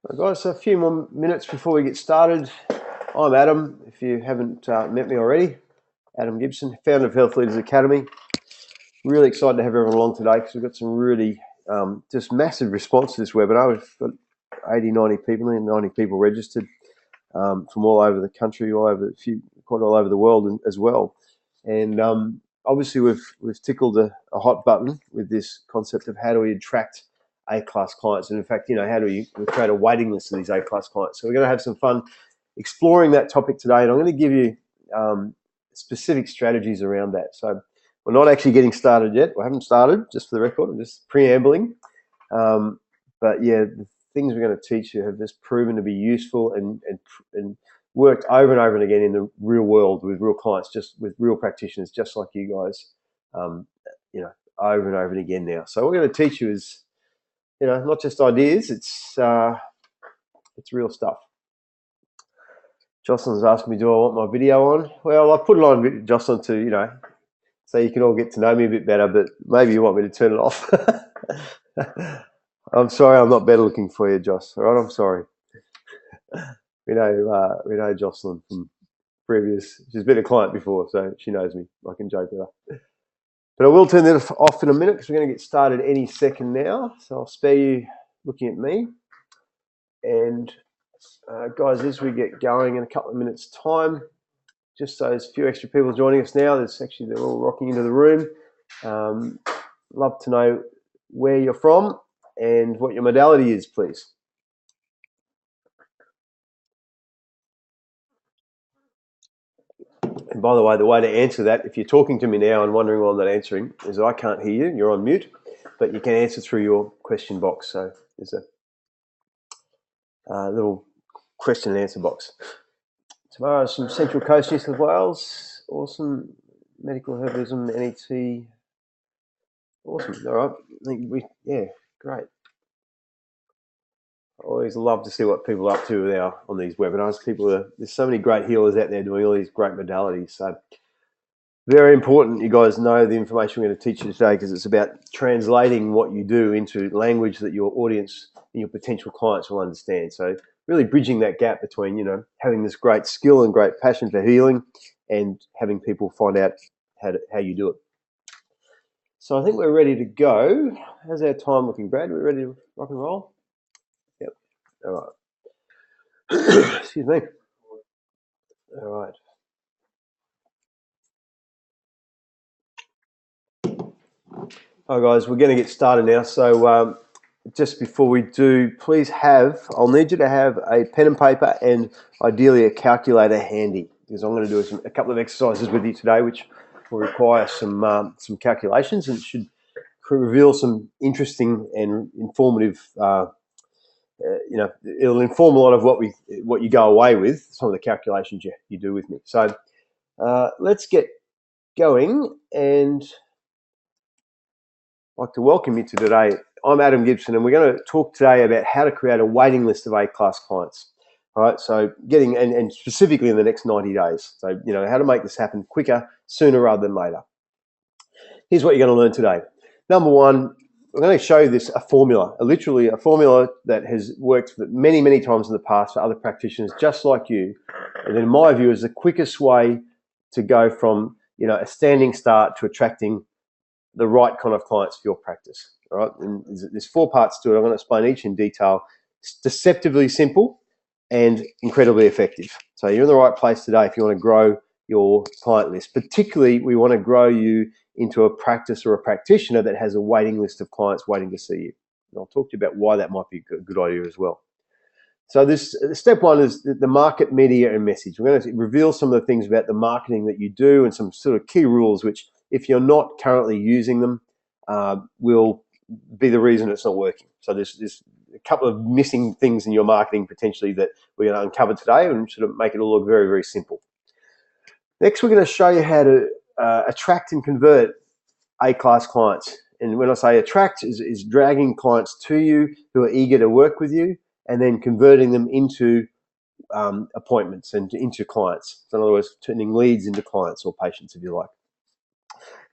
Right, guys, so a few more minutes before we get started. I'm Adam, if you haven't met me already. Adam Gibson, founder of Health Leaders Academy. Really excited to have everyone along today because we've got some really just massive response to this webinar. We've got 80, 90 people, 90 people registered from all over the country, quite all over the world as well. And obviously we've tickled a hot button with this concept of how do we attract A-class clients, and in fact, how do we create a waiting list of these A-class clients? So we're going to have some fun exploring that topic today, and I'm going to give you specific strategies around that. So we're not actually getting started yet. We haven't started, just for the record. I'm just preambling. But yeah, the things we're going to teach you have just proven to be useful and worked over and over and again in the real world with real clients, just with real practitioners, just like you guys, over and over and again now. So what we're going to teach you is, not just ideas, it's real stuff. Jocelyn's asking me, do I want my video on? Well, I put it on, Jocelyn, to, so you can all get to know me a bit better, but maybe you want me to turn it off. I'm sorry, I'm not better looking for you, Joss. All right, I'm sorry. We know Jocelyn from previous. She's been a client before, so she knows me. I can joke with her. But I will turn that off in a minute because we're going to get started any second now. So I'll spare you looking at me. And guys, as we get going in a couple of minutes' time, just so there's a few extra people joining us now. They're all rocking into the room. Love to know where you're from and what your modality is, please. And by the way to answer that, if you're talking to me now and wondering why I'm not answering, is I can't hear you. You're on mute, but you can answer through your question box. So there's a little question and answer box. Tomorrow's from Central Coast, New South Wales. Awesome. Medical herbalism, NET. Awesome. All right. Great. I always love to see what people are up to now on these webinars. There's so many great healers out there doing all these great modalities. So very important you guys know the information we're going to teach you today, because it's about translating what you do into language that your audience and your potential clients will understand. So really bridging that gap between, having this great skill and great passion for healing and having people find out how you do it. So I think we're ready to go. How's our time looking, Brad? Are we ready to rock and roll? Yep. All right. Excuse me. All right. All right, guys, we're going to get started now. So just before we do, I'll need you to have a pen and paper and ideally a calculator handy, because I'm going to do a couple of exercises with you today, which will require some calculations, and should reveal some interesting and informative. It'll inform a lot of what you go away with, some of the calculations you do with me. So let's get going, and I'd like to welcome you to today. I'm Adam Gibson, and we're going to talk today about how to create a waiting list of A-class clients. All right, so and specifically in the next 90 days. So, how to make this happen quicker, sooner rather than later. Here's what you're going to learn today. Number one, I'm going to show you literally a formula that has worked many, many times in the past for other practitioners just like you. And in my view, is the quickest way to go from, a standing start to attracting the right kind of clients for your practice. All right, and there's 4 parts to it. I'm going to explain each in detail. It's deceptively simple and incredibly effective. So you're in the right place today if you want to grow your client list. Particularly, we want to grow you into a practice or a practitioner that has a waiting list of clients waiting to see you. And I'll talk to you about why that might be a good idea as well. So this step 1 is the market, media, and message. We're going to reveal some of the things about the marketing that you do and some sort of key rules, which, if you're not currently using them, will be the reason it's not working. So there's a couple of missing things in your marketing potentially that we're going to uncover today, and sort of make it all look very, very simple. Next, we're going to show you how to attract and convert A-class clients. And when I say attract, is dragging clients to you who are eager to work with you, and then converting them into appointments and into clients. So in other words, turning leads into clients or patients, if you like.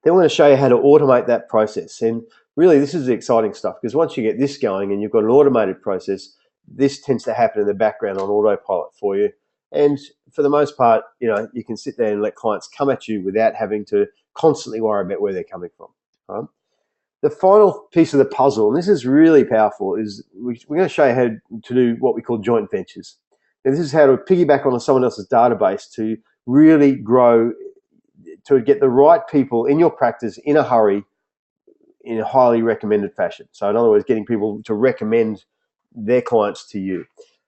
Then we're going to show you how to automate that process. And really, this is the exciting stuff, because once you get this going and you've got an automated process, this tends to happen in the background on autopilot for you. And for the most part, you can sit there and let clients come at you without having to constantly worry about where they're coming from. Right? The final piece of the puzzle, and this is really powerful, is we're going to show you how to do what we call joint ventures. Now, this is how to piggyback on someone else's database to really grow, to get the right people in your practice in a hurry, in a highly recommended fashion. So in other words, getting people to recommend their clients to you.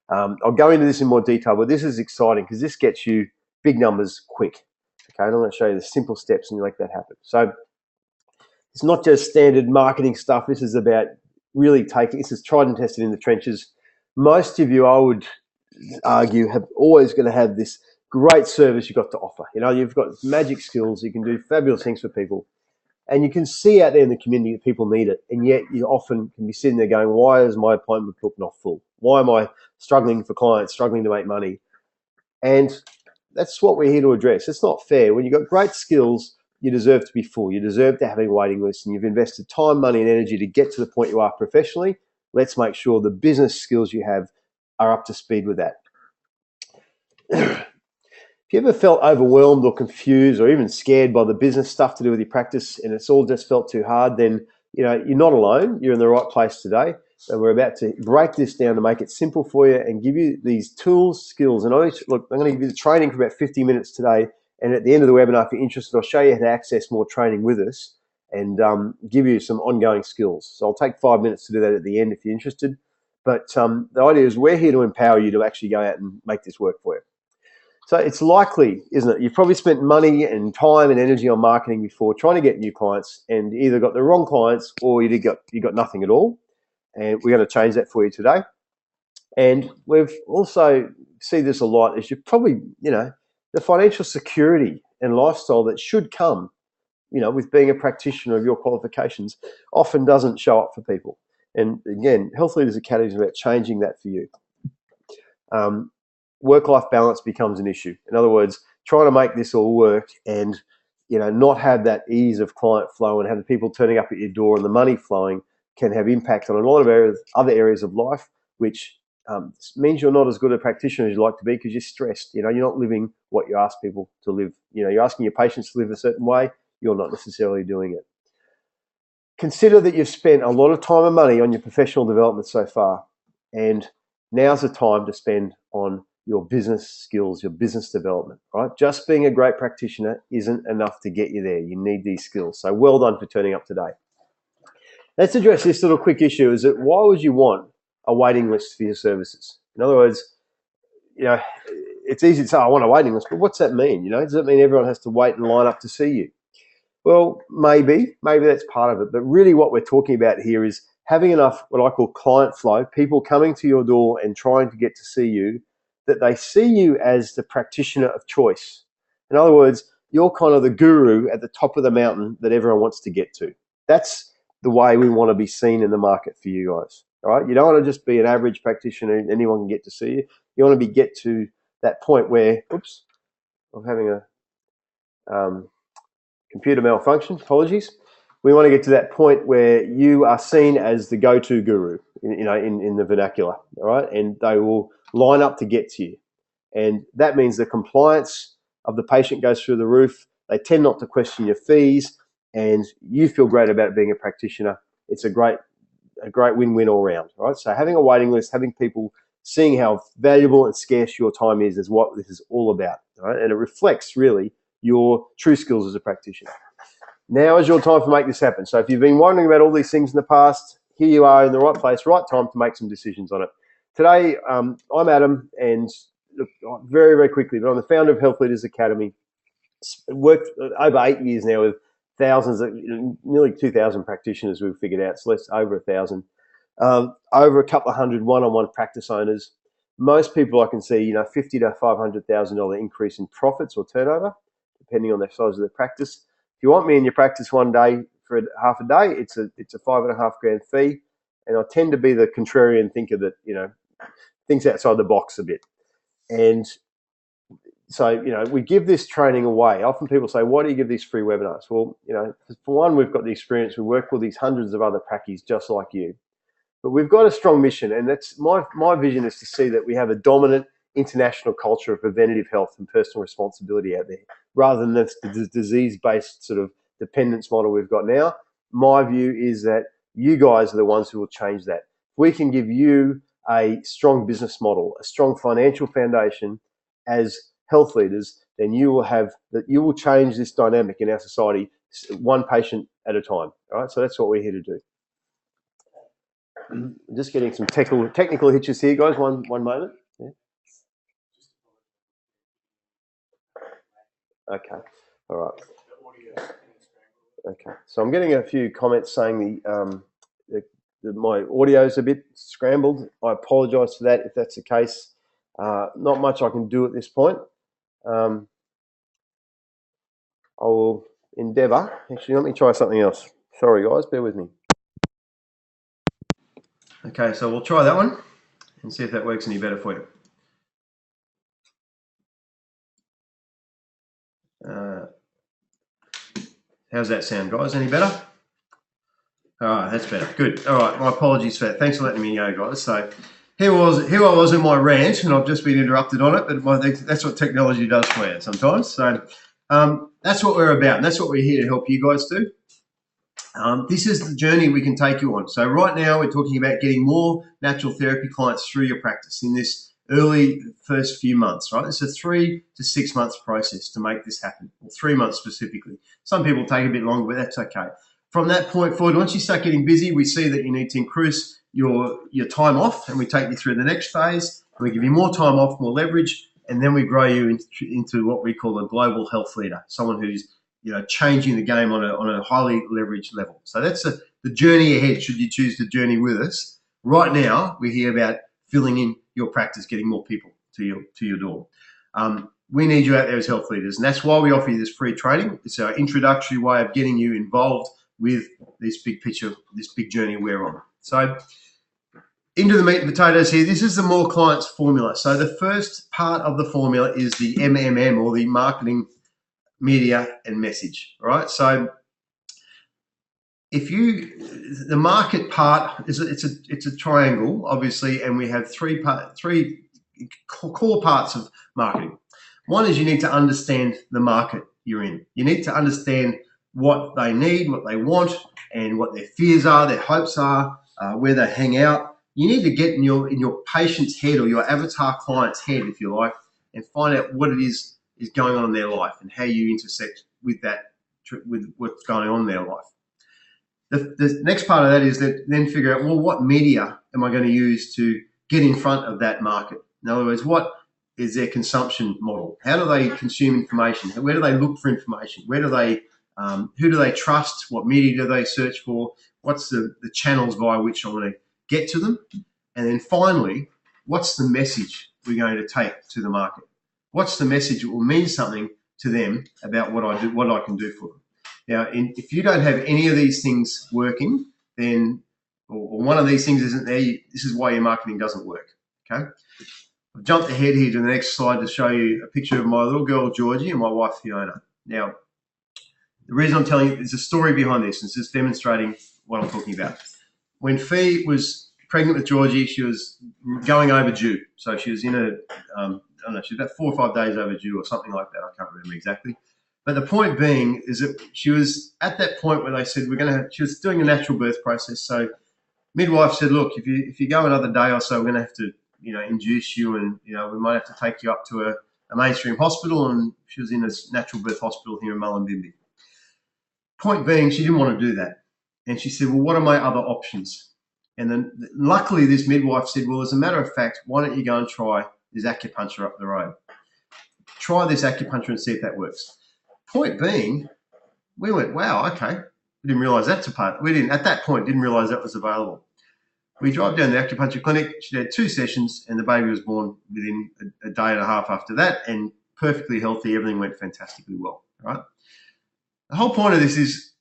I'll go into this in more detail, but this is exciting because this gets you big numbers quick. Okay, and I'm going to show you the simple steps and you make that happen. So it's not just standard marketing stuff. This is about really this is tried and tested in the trenches. Most of you, I would argue, have always going to have this great service you've got to offer. You've got magic skills. You can do fabulous things for people. And you can see out there in the community that people need it. And yet you often can be sitting there going, why is my appointment book not full? Why am I struggling for clients, struggling to make money? And that's what we're here to address. It's not fair. When you've got great skills, you deserve to be full. You deserve to have a waiting list, and you've invested time, money, and energy to get to the point you are professionally. Let's make sure the business skills you have are up to speed with that. If you ever felt overwhelmed or confused or even scared by the business stuff to do with your practice and it's all just felt too hard, then you're not alone. You're in the right place today. And we're about to break this down to make it simple for you and give you these tools, skills. And look, I'm going to give you the training for about 50 minutes today. And at the end of the webinar, if you're interested, I'll show you how to access more training with us and give you some ongoing skills. So I'll take 5 minutes to do that at the end if you're interested. But the idea is we're here to empower you to actually go out and make this work for you. So it's likely, isn't it? You've probably spent money and time and energy on marketing before trying to get new clients and either got the wrong clients or you got nothing at all. And we're going to change that for you today. And we've also see this a lot is you probably, the financial security and lifestyle that should come, with being a practitioner of your qualifications often doesn't show up for people. And again, Health Leaders Academy is about changing that for you. Work-life balance becomes an issue. In other words, trying to make this all work and not have that ease of client flow and have the people turning up at your door and the money flowing can have impact on a lot of other areas of life, which means you're not as good a practitioner as you'd like to be because you're stressed. You're not living what you ask people to live. You're asking your patients to live a certain way. You're not necessarily doing it. Consider that you've spent a lot of time and money on your professional development so far, and now's the time to spend on your business skills, your business development, right? Just being a great practitioner isn't enough to get you there. You need these skills. So well done for turning up today. Let's address this little quick issue, is that why would you want a waiting list for your services? In other words, it's easy to say, I want a waiting list, but what's that mean? Does that mean everyone has to wait and line up to see you? Well, maybe that's part of it. But really what we're talking about here is having enough, what I call client flow, people coming to your door and trying to get to see you, that they see you as the practitioner of choice. In other words, you're kind of the guru at the top of the mountain that everyone wants to get to. That's the way we want to be seen in the market for you guys. All right, you don't want to just be an average practitioner and anyone can get to see you. You want to get to that point where, oops, I'm having a computer malfunction, apologies. We want to get to that point where you are seen as the go-to guru, in the vernacular, all right? And they will line up to get to you. And that means the compliance of the patient goes through the roof. They tend not to question your fees, and you feel great about being a practitioner. It's a great win-win all round, all right? So having a waiting list, having people seeing how valuable and scarce your time is what this is all about, all right? And it reflects really your true skills as a practitioner. Now is your time to make this happen. So if you've been wondering about all these things in the past, here you are in the right place, right time to make some decisions on it. Today, I'm Adam, and look, very, very quickly, but I'm the founder of Health Leaders Academy. Worked over 8 years now with thousands, nearly 2,000 practitioners we've figured out, so less over 1,000. Over a couple of hundred one-on-one practice owners. Most people I can see, $50,000 to $500,000 increase in profits or turnover, depending on the size of their practice. If you want me in your practice one day for half a day, it's a $5,500 fee. And I tend to be the contrarian thinker that, thinks outside the box a bit. And so, we give this training away. Often people say, why do you give these free webinars? Well, for one, we've got the experience. We work with these hundreds of other practices just like you. But we've got a strong mission, and that's my vision is to see that we have a dominant international culture of preventative health and personal responsibility out there, rather than the disease-based sort of dependence model we've got now. My view is that you guys are the ones who will change that. If we can give you a strong business model, a strong financial foundation as health leaders, then you will change this dynamic in our society one patient at a time. All right, so that's what we're here to do. I'm just getting some technical hitches here, guys. One moment. Yeah. Okay. All right. Okay. So I'm getting a few comments saying my audio is a bit scrambled. I apologise for that if that's the case. Not much I can do at this point. I will endeavour. Actually, let me try something else. Sorry, guys. Bear with me. Okay, so we'll try that one and see if that works any better for you. How's that sound, guys? Any better? All right, that's better. Good. All right, my apologies for that. Thanks for letting me know, guys. So here I was in my rant, and I've just been interrupted on it, but that's what technology does for you sometimes. So that's what we're about, and that's what we're here to help you guys do. This is the journey we can take you on. So right now we're talking about getting more natural therapy clients through your practice in this early first few months, right? It's a 3 to 6 months process to make this happen, or 3 months specifically. Some people take a bit longer, but that's okay. From that point forward, once you start getting busy, we see that you need to increase your time off, and we take you through the next phase. We give you more time off, more leverage, and then we grow you into what we call a global health leader, someone who's changing the game on a highly leveraged level. So that's the journey ahead. Should you choose to journey with us, right now we're here about filling in your practice, getting more people to your door. We need you out there as health leaders, and that's why we offer you this free training. It's our introductory way of getting you involved with this big picture, this big journey we're on. So into the meat and potatoes here. This is the More Clients formula. So the first part of the formula is the MMM, or the marketing, media, and message. All right. So the market part is it's a triangle, obviously, and we have three core parts of marketing. One is you need to understand the market you're in. You need to understand what they need, what they want, and what their fears are, their hopes are, where they hang out. You need to get in your patient's head, or your avatar client's head, if you like, and find out what it is going on in their life and how you intersect with that, with what's going on in their life. The next part of that is that then figure out, well, what media am I going to use to get in front of that market? In other words, what is their consumption model? How do they consume information? Where do they look for information? Where do they, who do they trust? What media do they search for? What's the channels via which I want to get to them? And then finally, what's the message we're going to take to the market? What's the message that will mean something to them about what I do, what I can do for them? Now, if you don't have any of these things working, then, or one of these things isn't there, this is why your marketing doesn't work, okay? I've jumped ahead here to the next slide to show you a picture of my little girl, Georgie, and my wife, Fiona. Now, the reason I'm telling you, there's a story behind this. It's just demonstrating what I'm talking about. When Fee was pregnant with Georgie, she was going overdue. So she was in I don't know, she was about 4 or 5 days overdue or something like that. I can't remember exactly. But the point being is that she was at that point where they said she was doing a natural birth process. So midwife said, look, if you go another day or so, we're going to have to, induce you, and, we might have to take you up to a mainstream hospital. And she was in a natural birth hospital here in Mullumbimby. Point being, she didn't want to do that. And she said, well, what are my other options? And then luckily this midwife said, well, as a matter of fact, why don't you go and try this acupuncture up the road? Try this acupuncture and see if that works. Point being, we went, wow, okay. We didn't realise that's a part. At that point, didn't realise that was available. We drive down the acupuncture clinic. She had 2 sessions, and the baby was born within a day and a half after that, and perfectly healthy. Everything went fantastically well, right? The whole point of this is,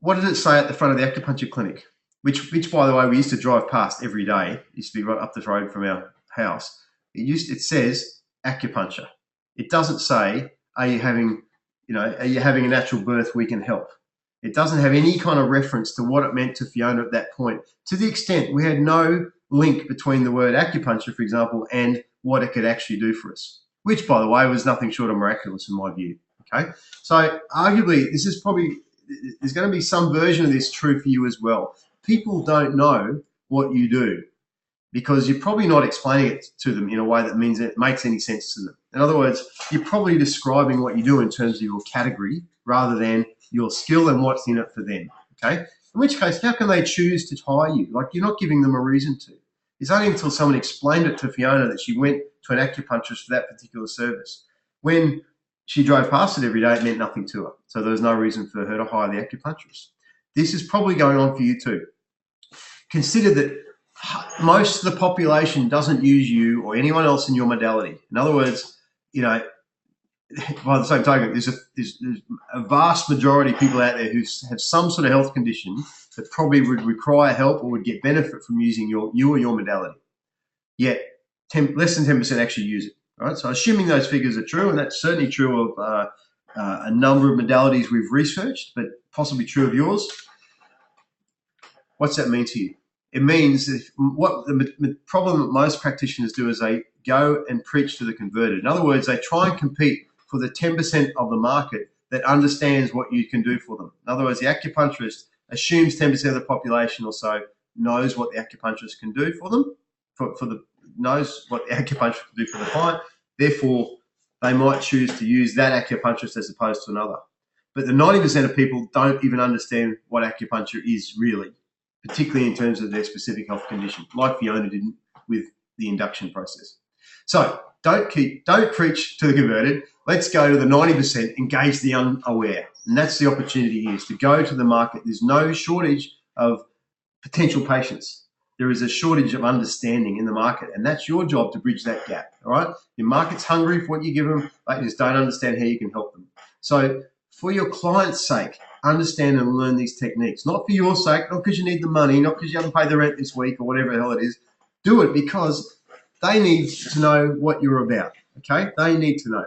what does it say at the front of the acupuncture clinic? Which, by the way, we used to drive past every day. It used to be right up the road from our house. It says acupuncture. It doesn't say, are you having a natural birth? We can help. It doesn't have any kind of reference to what it meant to Fiona at that point, to the extent we had no link between the word acupuncture, for example, and what it could actually do for us, which, by the way, was nothing short of miraculous in my view. Okay, so arguably, this is probably, there's going to be some version of this true for you as well. People don't know what you do because you're probably not explaining it to them in a way that means it makes any sense to them. In other words, you're probably describing what you do in terms of your category rather than your skill and what's in it for them, okay? In which case, how can they choose to hire you? Like, you're not giving them a reason to. It's only until someone explained it to Fiona that she went to an acupuncturist for that particular service. When she drove past it every day, it meant nothing to her. So there was no reason for her to hire the acupuncturist. This is probably going on for you too. Consider that most of the population doesn't use you or anyone else in your modality. In other words, you know, by the same token, there's a vast majority of people out there who have some sort of health condition that probably would require help or would get benefit from using you or your modality. Yet less than 10% actually use it. Right? So assuming those figures are true, and that's certainly true of a number of modalities we've researched, but possibly true of yours, what's that mean to you? It means that what the problem that most practitioners do is they go and preach to the converted. In other words, they try and compete for the 10% of the market that understands what you can do for them. In other words, the acupuncturist assumes 10% of the population or so knows what the acupuncturist can do for them, knows what the acupuncturist can do for the client. Therefore, they might choose to use that acupuncturist as opposed to another. But the 90% of people don't even understand what acupuncture is really, particularly in terms of their specific health condition, like Fiona didn't with the induction process. So don't preach to the converted. Let's go to the 90%, engage the unaware. And that's the opportunity here, is to go to the market. There's no shortage of potential patients. There is a shortage of understanding in the market, and that's your job to bridge that gap, all right? Your market's hungry for what you give them. They just don't understand how you can help them. So for your client's sake, understand and learn these techniques, not for your sake, not because you need the money, not because you haven't paid the rent this week or whatever the hell it is. Do it because they need to know what you're about, okay? They need to know.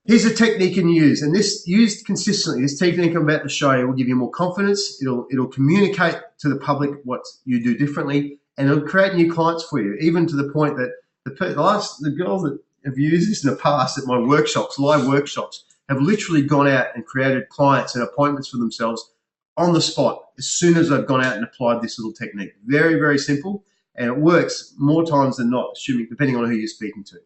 Here's a technique you can use, and this used consistently, this technique I'm about to show you will give you more confidence. It'll communicate to the public what you do differently, and it'll create new clients for you, even to the point that the girls that have used this in the past at my workshops, live workshops, have literally gone out and created clients and appointments for themselves on the spot as soon as they've gone out and applied this little technique. Very, very simple, and it works more times than not, depending on who you're speaking to.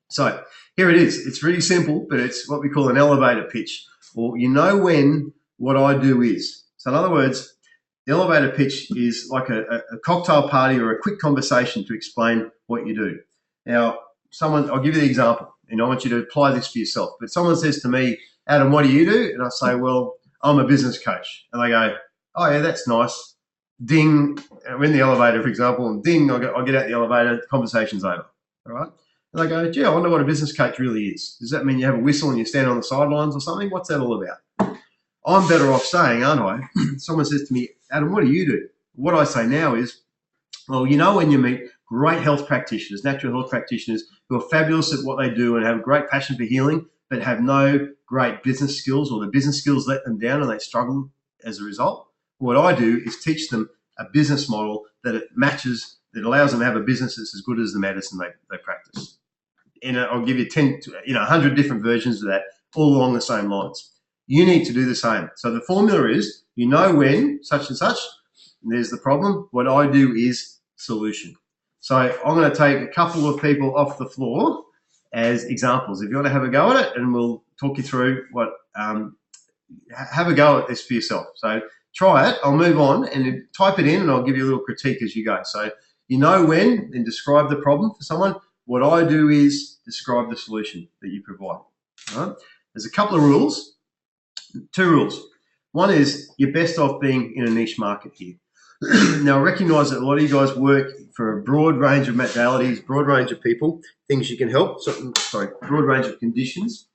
So here it is. It's really simple, but it's what we call an elevator pitch, or you know when what I do is. So in other words, the elevator pitch is like a cocktail party or a quick conversation to explain what you do. Now, I'll give you the example, and I want you to apply this for yourself. But someone says to me, Adam, what do you do? And I say, well, I'm a business coach. And they go, oh yeah, that's nice. Ding, I'm in the elevator, for example, and ding, I get out the elevator, the conversation's over, all right? And they go, gee, I wonder what a business coach really is. Does that mean you have a whistle and you stand on the sidelines or something? What's that all about? I'm better off saying, aren't I? Someone says to me, Adam, what do you do? What I say now is, well, you know, when you meet great health practitioners, natural health practitioners who are fabulous at what they do and have a great passion for healing, but have no great business skills, or the business skills let them down and they struggle as a result, what I do is teach them a business model that that allows them to have a business that's as good as the medicine they practice. And I'll give you 100 different versions of that, all along the same lines. You need to do the same. So the formula is, you know when such and such, and there's the problem. What I do is solution. So I'm going to take a couple of people off the floor as examples. If you want to have a go at it, and we'll talk you through have a go at this for yourself. So try it. I'll move on and type it in, and I'll give you a little critique as you go. So you know when, then describe the problem for someone. What I do is describe the solution that you provide. All right? There's a couple of rules, 2 rules. One is you're best off being in a niche market here. Now, I recognise that a lot of you guys work for a broad range of modalities, broad range of people, things you can help, broad range of conditions.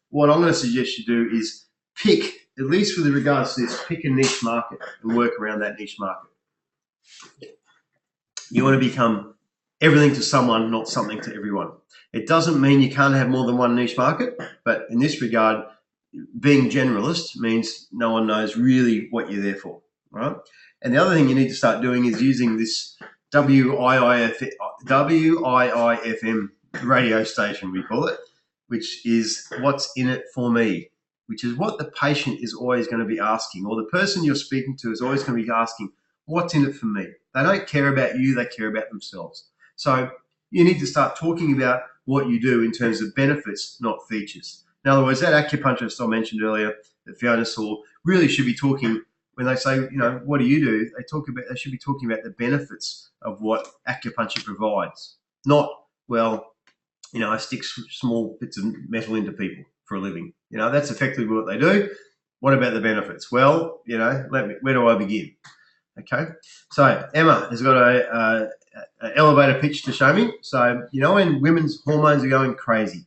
What I'm going to suggest you do is pick, at least with regards to this, pick a niche market and work around that niche market. You want to become everything to someone, not something to everyone. It doesn't mean you can't have more than one niche market, but in this regard, being generalist means no one knows really what you're there for, right? And the other thing you need to start doing is using this WIIFM radio station, we call it, which is what's in it for me, which is what the patient is always going to be asking, or the person you're speaking to is always going to be asking, what's in it for me? They don't care about you, they care about themselves. So you need to start talking about what you do in terms of benefits, not features. In other words, that acupuncturist I mentioned earlier that Fiona saw really should be talking, when they say, what do you do? They should be talking about the benefits of what acupuncture provides, not, well, I stick small bits of metal into people for a living. That's effectively what they do. What about the benefits? Well, where do I begin? Okay. So Emma has got an elevator pitch to show me. So, when women's hormones are going crazy,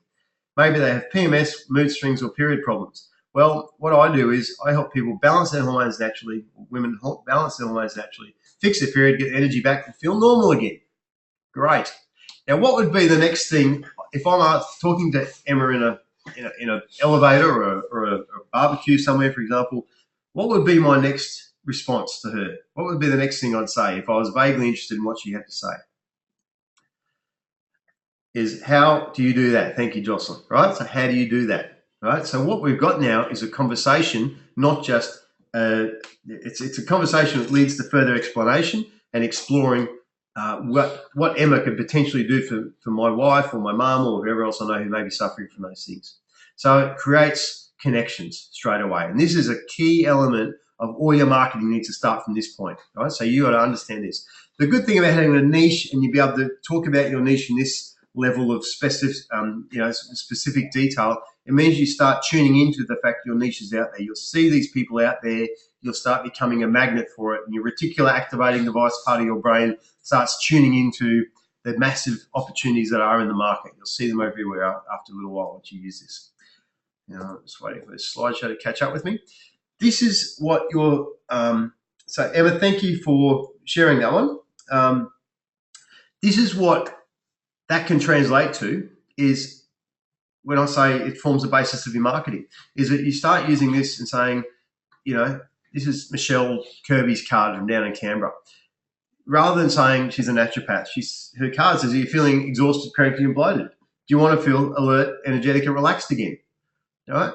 maybe they have PMS, mood swings, or period problems. Well, what I do is I help people balance their hormones naturally, women balance their hormones naturally, fix their period, get energy back, and feel normal again. Great. Now, what would be the next thing if I'm talking to Emma in an elevator or a barbecue somewhere, for example? What would be my next response to her? What would be the next thing I'd say if I was vaguely interested in what she had to say? Is how do you do that? Thank you, Jocelyn. Right? So how do you do that? Right? So what we've got now is a conversation, not just it's a conversation that leads to further explanation and exploring what Emma could potentially do for my wife or my mum or whoever else I know who may be suffering from those things. So it creates connections straight away. And this is a key element of all your marketing needs to start from this point. Right? So you got to understand this. The good thing about having a niche and you'll be able to talk about your niche in this level of specific detail, it means you start tuning into the fact your niche is out there. You'll see these people out there. You'll start becoming a magnet for it, and your reticular activating device part of your brain starts tuning into the massive opportunities that are in the market. You'll see them everywhere after a little while once you use this. I'm just waiting for this slideshow to catch up with me. This is what your so Emma, thank you for sharing that one. This is what that can translate to is when I say it forms the basis of your marketing, is that you start using this and saying, this is Michelle Kirby's card from down in Canberra. Rather than saying she's a naturopath, her card says, are you feeling exhausted, cranky, and bloated? Do you want to feel alert, energetic, and relaxed again? All right?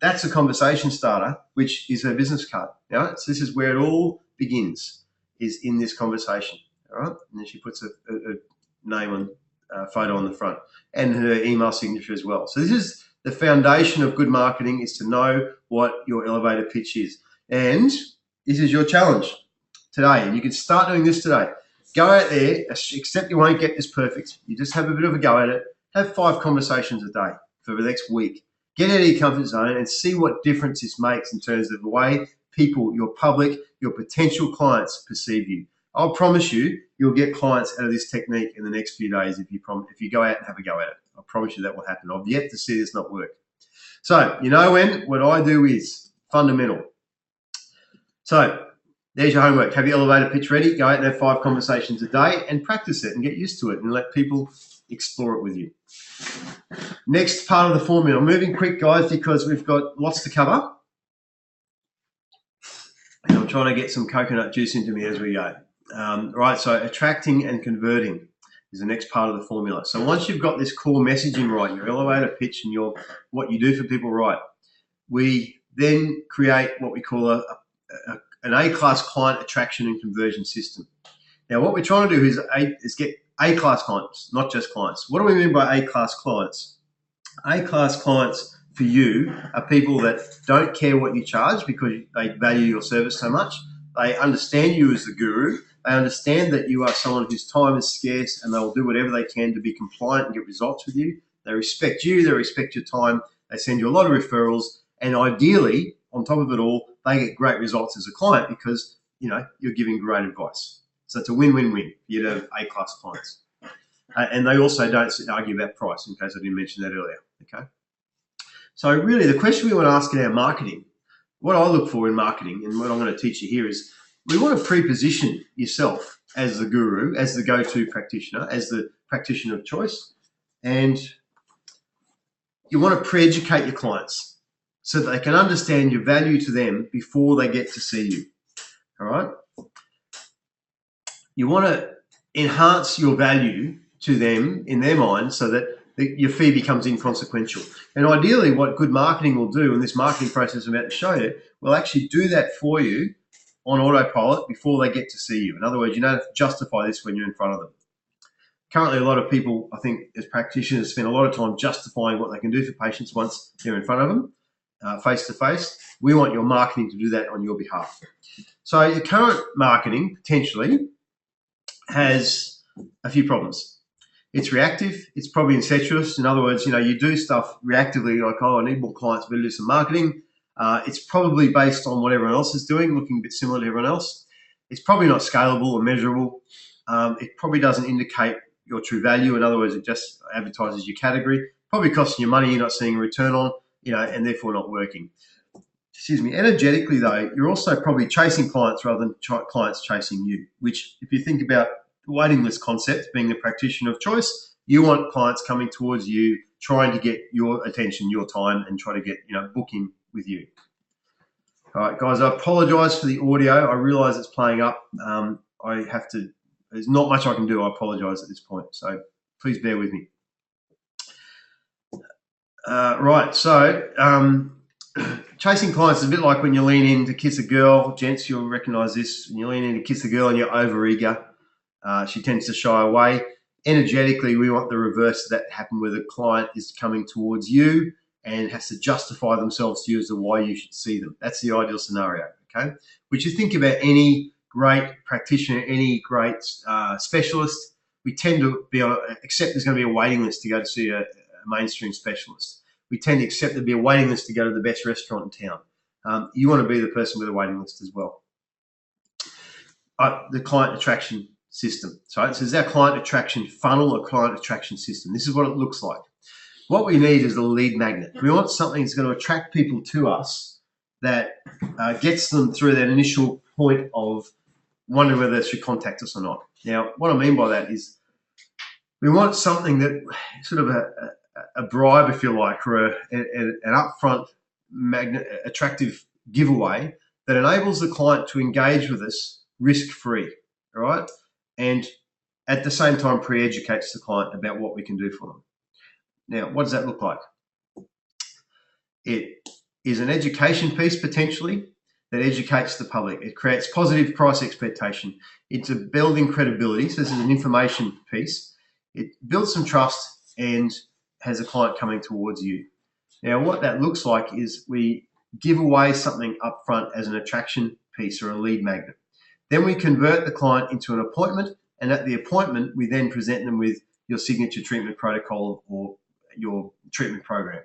That's a conversation starter, which is her business card. All right? So this is where it all begins, is in this conversation. All right? And then she puts a name and photo on the front and her email signature as well. So this is the foundation of good marketing, is to know what your elevator pitch is. And this is your challenge today. And you can start doing this today. Go out there, except you won't get this perfect. You just have a bit of a go at it. Have 5 conversations a day for the next week. Get out of your comfort zone and see what difference this makes in terms of the way people, your public, your potential clients perceive you. I'll promise you'll get clients out of this technique in the next few days if you go out and have a go at it. I promise you that will happen. I've yet to see this not work. So, what I do is fundamental. So, there's your homework. Have your elevator pitch ready. Go out and have 5 conversations a day and practice it and get used to it and let people explore it with you. Next part of the formula. I'm moving quick, guys, because we've got lots to cover. And I'm trying to get some coconut juice into me as we go. Right, so attracting and converting is the next part of the formula. So once you've got this core messaging right, your elevator pitch and what you do for people right, we then create what we call an A-class client attraction and conversion system. Now, what we're trying to do is get A-class clients, not just clients. What do we mean by A-class clients? A-class clients for you are people that don't care what you charge because they value your service so much. They understand you as the guru. They understand that you are someone whose time is scarce and they'll do whatever they can to be compliant and get results with you. They respect you. They respect your time. They send you a lot of referrals. And ideally, on top of it all, they get great results as a client because, you're giving great advice. So it's a win-win-win for you to have A-class clients. And they also don't argue about price, in case I didn't mention that earlier. Okay. So really, the question we want to ask in our marketing, what I look for in marketing and what I'm going to teach you here is we want to pre-position yourself as the guru, as the go-to practitioner, as the practitioner of choice. And you want to pre-educate your clients. so that they can understand your value to them before they get to see you. All right? You want to enhance your value to them in their mind so that your fee becomes inconsequential. And ideally, what good marketing will do, and this marketing process I'm about to show you, will actually do that for you on autopilot before they get to see you. In other words, you don't have to justify this when you're in front of them. Currently, a lot of people, I think, as practitioners, spend a lot of time justifying what they can do for patients once they're in front of them, face to face. We want your marketing to do that on your behalf. So your current marketing, potentially, has a few problems. It's reactive. It's probably incestuous. In other words, you do stuff reactively, like, oh, I need more clients, better do some marketing. It's probably based on what everyone else is doing, looking a bit similar to everyone else. It's probably not scalable or measurable. It probably doesn't indicate your true value. In other words, it just advertises your category. Probably costing you money you're not seeing a return on, and therefore not working. Excuse me. Energetically, though, you're also probably chasing clients rather than clients chasing you, which, if you think about the waiting list concept, being the practitioner of choice, you want clients coming towards you, trying to get your attention, your time, and try to get, booking with you. All right, guys, I apologize for the audio. I realize it's playing up. There's not much I can do. I apologize at this point. So please bear with me. Right. So chasing clients is a bit like when you lean in to kiss a girl. Gents, you'll recognize this. When you lean in to kiss a girl and you're over-eager, she tends to shy away. Energetically, we want the reverse of that to happen, where the client is coming towards you and has to justify themselves to you as to why you should see them. That's the ideal scenario, okay? Which you think about any great practitioner, any great specialist, we tend to accept there's going to be a waiting list to go to see a mainstream specialist. We tend to accept there'll be a waiting list to go to the best restaurant in town. You want to be the person with a waiting list as well. The client attraction system. So this is our client attraction funnel or client attraction system. This is what it looks like. What we need is a lead magnet. We want something that's going to attract people to us that gets them through that initial point of wondering whether they should contact us or not. Now, what I mean by that is we want something that sort of a bribe, if you like, or an upfront attractive giveaway that enables the client to engage with us risk-free, all right? And at the same time pre-educates the client about what we can do for them. Now, what does that look like? It is an education piece, potentially, that educates the public. It creates positive price expectation. It's a building credibility. So this is an information piece. It builds some trust and has a client coming towards you. Now, what that looks like is we give away something up front as an attraction piece or a lead magnet. Then we convert the client into an appointment, and at the appointment, we then present them with your signature treatment protocol or your treatment program.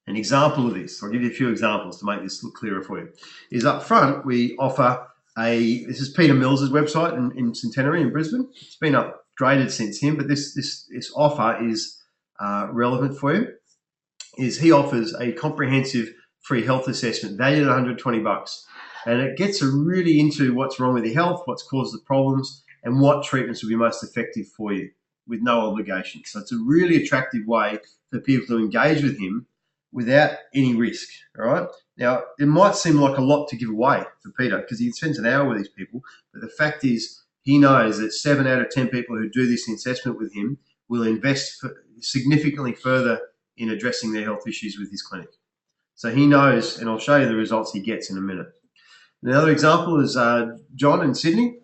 An example of this, I'll give you a few examples to make this look clearer for you, is up front we offer this is Peter Mills's website in Centenary in Brisbane. It's been upgraded since him, but this offer is relevant for you. He offers a comprehensive free health assessment valued at $120. And it gets really into what's wrong with your health, what's caused the problems, and what treatments will be most effective for you with no obligation. So it's a really attractive way for people to engage with him without any risk, all right? Now, it might seem like a lot to give away for Peter because he spends an hour with these people, but the fact is he knows that 7 out of 10 people who do this assessment with him will invest significantly further in addressing their health issues with his clinic. So he knows, and I'll show you the results he gets in a minute. Another example is John in Sydney.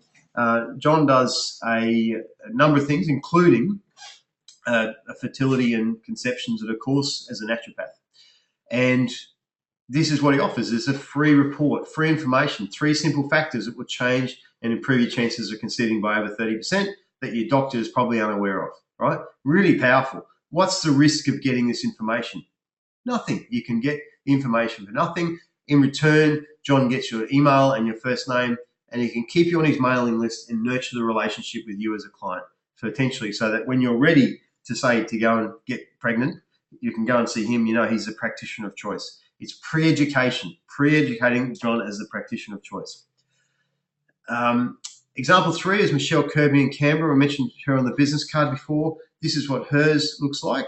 John does a number of things, including a fertility and conceptions at a course as a naturopath. And this is what he offers. It's a free report, free information, 3 simple factors that will change and improve your chances of conceiving by over 30% that your doctor is probably unaware of, right? Really powerful. What's the risk of getting this information? Nothing. You can get the information for nothing. In return, John gets your email and your first name, and he can keep you on his mailing list and nurture the relationship with you as a client, potentially, so that when you're ready to go and get pregnant, you can go and see him. You know he's the practitioner of choice. It's pre-education, pre-educating John as the practitioner of choice. Example 3 is Michelle Kirby in Canberra. I mentioned her on the business card before. This is what hers looks like.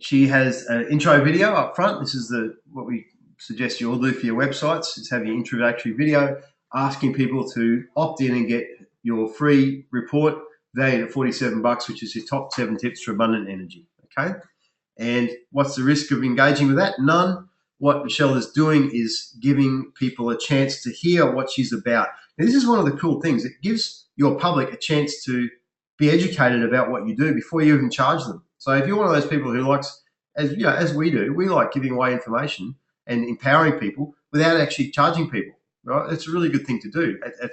She has an intro video up front. This is what we suggest you all do for your websites, is have your introductory video asking people to opt in and get your free report valued at $47, which is your top 7 tips for abundant energy. Okay. And what's the risk of engaging with that? None. What Michelle is doing is giving people a chance to hear what she's about. Now, this is one of the cool things. It gives your public a chance to be educated about what you do before you even charge them. So if you're one of those people who likes, as we do, we like giving away information and empowering people without actually charging people, right? It's a really good thing to do at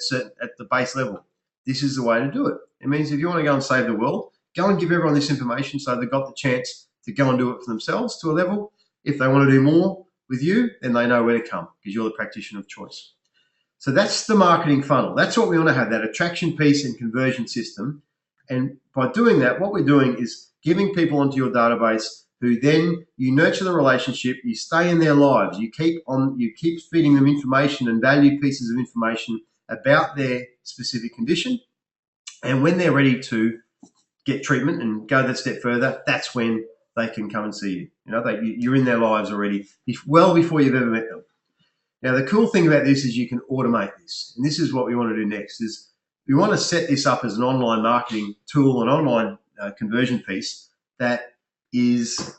the base level. This is the way to do it. It means if you want to go and save the world, go and give everyone this information so they've got the chance to go and do it for themselves to a level. If they want to do more with you, then they know where to come because you're the practitioner of choice. So that's the marketing funnel. That's what we want to have, that attraction piece and conversion system. And by doing that, what we're doing is giving people onto your database who then you nurture the relationship, you stay in their lives, you keep feeding them information and value pieces of information about their specific condition. And when they're ready to get treatment and go that step further, that's when they can come and see you. You're in their lives already, well before you've ever met them. Now, the cool thing about this is you can automate this. And this is what we want to do next, is we want to set this up as an online marketing tool, an online conversion piece that is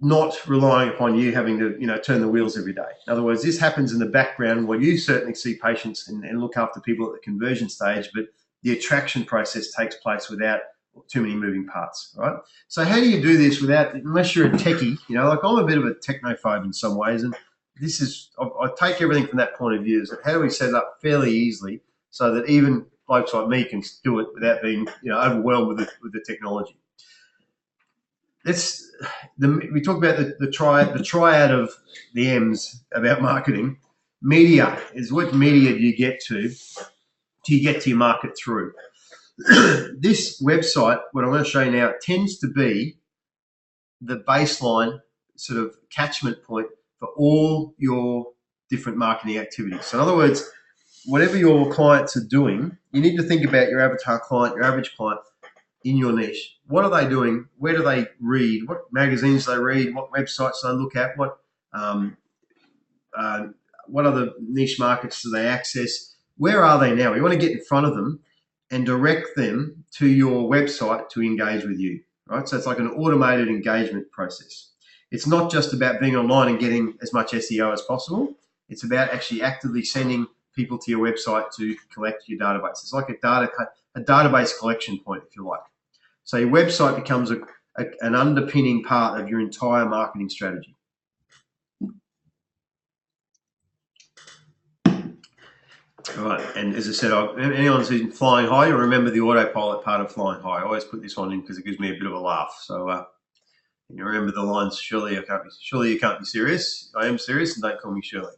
not relying upon you having to, turn the wheels every day. In other words, this happens in the background where you certainly see patients and look after people at the conversion stage, but the attraction process takes place without too many moving parts, right? So how do you do this unless you're a techie, like I'm a bit of a technophobe in some ways, and I take everything from that point of view, is how do we set it up fairly easily so that even blokes like me can do it without being, overwhelmed with the technology. We talk about the triad of the M's about marketing. Media is what media do you get to your market through. This website, what I'm going to show you now, tends to be the baseline sort of catchment point for all your different marketing activities. So in other words, whatever your clients are doing, you need to think about your avatar client, your average client in your niche. What are they doing? Where do they read? What magazines do they read? What websites do they look at? What other niche markets do they access? Where are they now? You want to get in front of them and direct them to your website to engage with you, right? So it's like an automated engagement process. It's not just about being online and getting as much SEO as possible. It's about actually actively sending people to your website to collect your database. It's like a database collection point, if you like. So your website becomes an underpinning part of your entire marketing strategy. All right, and as I said, anyone who's been flying high, you'll remember the autopilot part of flying high. I always put this one in because it gives me a bit of a laugh. So you remember the lines, surely you can't be serious. I am serious, and don't call me Shirley.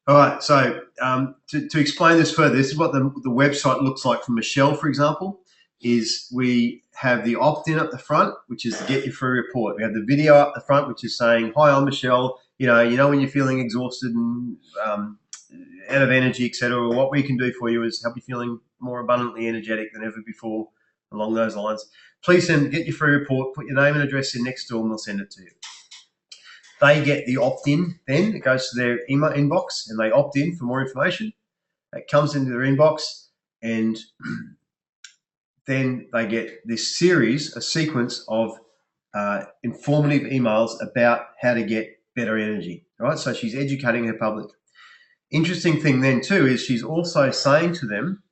All right, so to explain this further, this is what the website looks like from Michelle, for example, is we have the opt-in up the front, which is to get your free report. We have the video up the front, which is saying, hi, I'm Michelle. You know when you're feeling exhausted and out of energy, etc. What we can do for you is help you feeling more abundantly energetic than ever before, along those lines. Please get your free report, put your name and address in next to them, and we'll send it to you. They get the opt-in, then it goes to their email inbox and they opt in for more information. It comes into their inbox, and then they get this sequence of informative emails about how to get better energy, right? So she's educating her public. Interesting thing then too is she's also saying to them,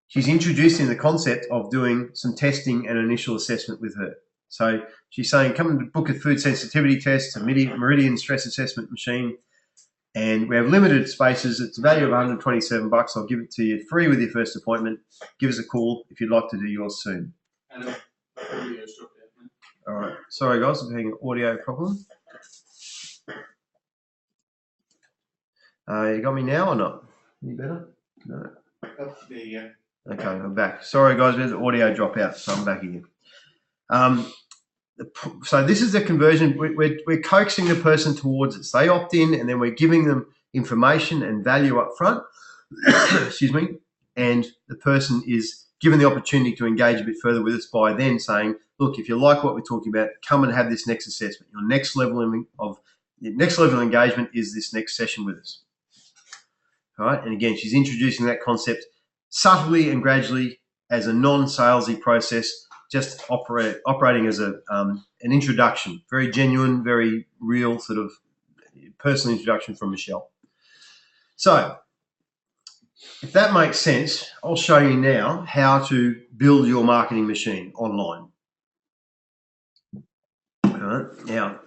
she's introducing the concept of doing some testing and initial assessment with her. So she's saying, come and book a food sensitivity test, a Meridian stress assessment machine, and we have limited spaces. It's a value of $127. I'll give it to you free with your first appointment. Give us a call if you'd like to do yours soon. All right. Sorry, guys, I'm having an audio problem. You got me now or not? Any better? No. Oh, there you go. Okay, I'm back. Sorry, guys, there's an audio dropout, so I'm back again. So this is the conversion. We're coaxing the person towards it. So they opt in, and then we're giving them information and value up front. Excuse me. And the person is given the opportunity to engage a bit further with us by then saying, look, if you like what we're talking about, come and have this next assessment. Your next level of engagement is this next session with us. All right, and again, she's introducing that concept subtly and gradually as a non-salesy process, just operating as an introduction, very genuine, very real sort of personal introduction from Michelle. So if that makes sense, I'll show you now how to build your marketing machine online. All right, now,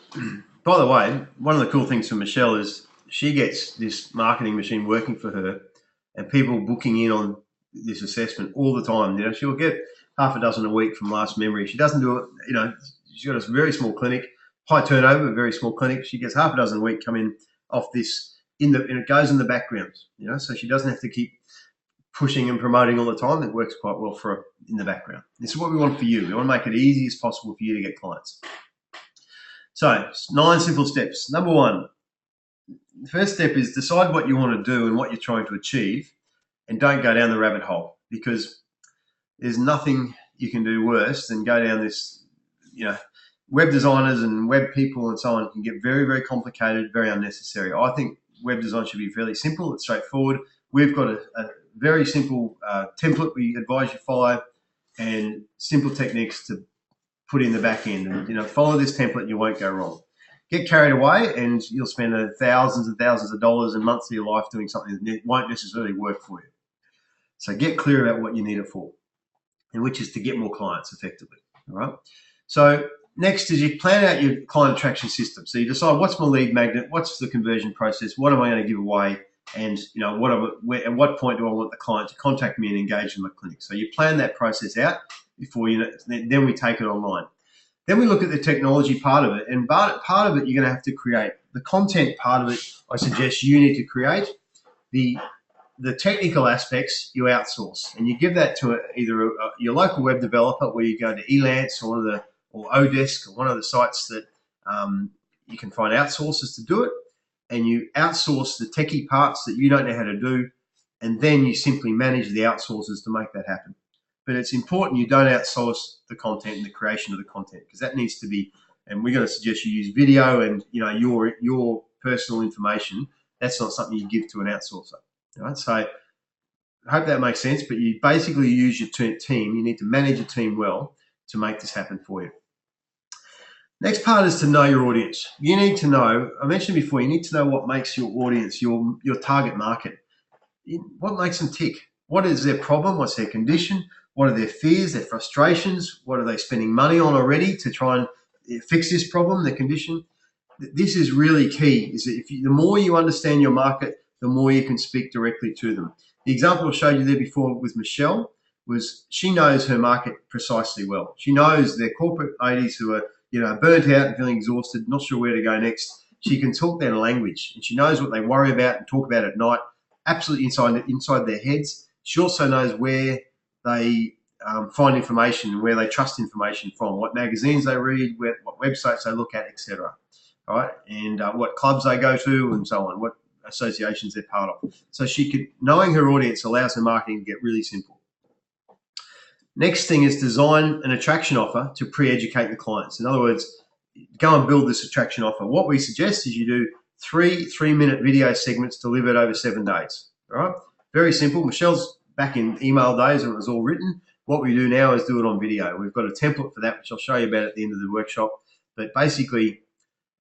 by the way, one of the cool things for Michelle is she gets this marketing machine working for her and people booking in on this assessment all the time. You know, she'll get half a dozen a week from last memory. She doesn't do it, you know, she's got a very small clinic, high turnover, very small clinic. She gets half a dozen a week coming off this and it goes in the background, you know, so she doesn't have to keep pushing and promoting all the time. It works quite well for her in the background. This is what we want for you. We want to make it easy as possible for you to get clients. So 9 simple steps. Number 1, the first step is decide what you want to do and what you're trying to achieve, and don't go down the rabbit hole, because there's nothing you can do worse than go down this, you know, web designers and web people and so on can get very, very complicated, very unnecessary. I think web design should be fairly simple. It's straightforward. We've got a very simple template we advise you follow and simple techniques to put in the back end. And, you know, follow this template and you won't go wrong. Get carried away and you'll spend thousands and thousands of dollars and months of your life doing something that won't necessarily work for you. So get clear about what you need it for, and which is to get more clients effectively. All right. So next is you plan out your client attraction system. So you decide what's my lead magnet, what's the conversion process, what am I going to give away, and you know at what point do I want the client to contact me and engage in my clinic. So you plan that process out before then we take it online. Then we look at the technology part of it, and part of it you're going to have to create. The content part of it, I suggest you need to create. The technical aspects you outsource, and you give that to either your local web developer, where you go to Elance or Odesk or one of the sites that you can find outsourcers to do it, and you outsource the techie parts that you don't know how to do, and then you simply manage the outsourcers to make that happen. But it's important you don't outsource the content and the creation of the content, because that needs to be, and we're going to suggest you use video and you know your personal information. That's not something you give to an outsourcer. All right? So I hope that makes sense, but you basically use your team. You need to manage your team well to make this happen for you. Next part is to know your audience. You need to know, I mentioned before, you need to know what makes your audience, your target market, what makes them tick. What is their problem? What's their condition? What are their fears, their frustrations? What are they spending money on already to try and fix this problem, their condition? This is really key, is that the more you understand your market, the more you can speak directly to them. The example I showed you there before with Michelle was she knows her market precisely well. She knows they're corporate ladies who are, you know, burnt out and feeling exhausted, not sure where to go next. She can talk their language, and she knows what they worry about and talk about at night, absolutely inside their heads. She also knows where they find information and where they trust information from, what magazines they read, what websites they look at, etc. All right, and what clubs they go to, and so on, what associations they're part of. So knowing her audience allows her marketing to get really simple. Next thing is design an attraction offer to pre-educate the clients. In other words, go and build this attraction offer. What we suggest is you do three-minute video segments delivered over 7 days. All right, very simple. Michelle's back in email days when it was all written. What we do now is do it on video. We've got a template for that, which I'll show you about at the end of the workshop. But basically,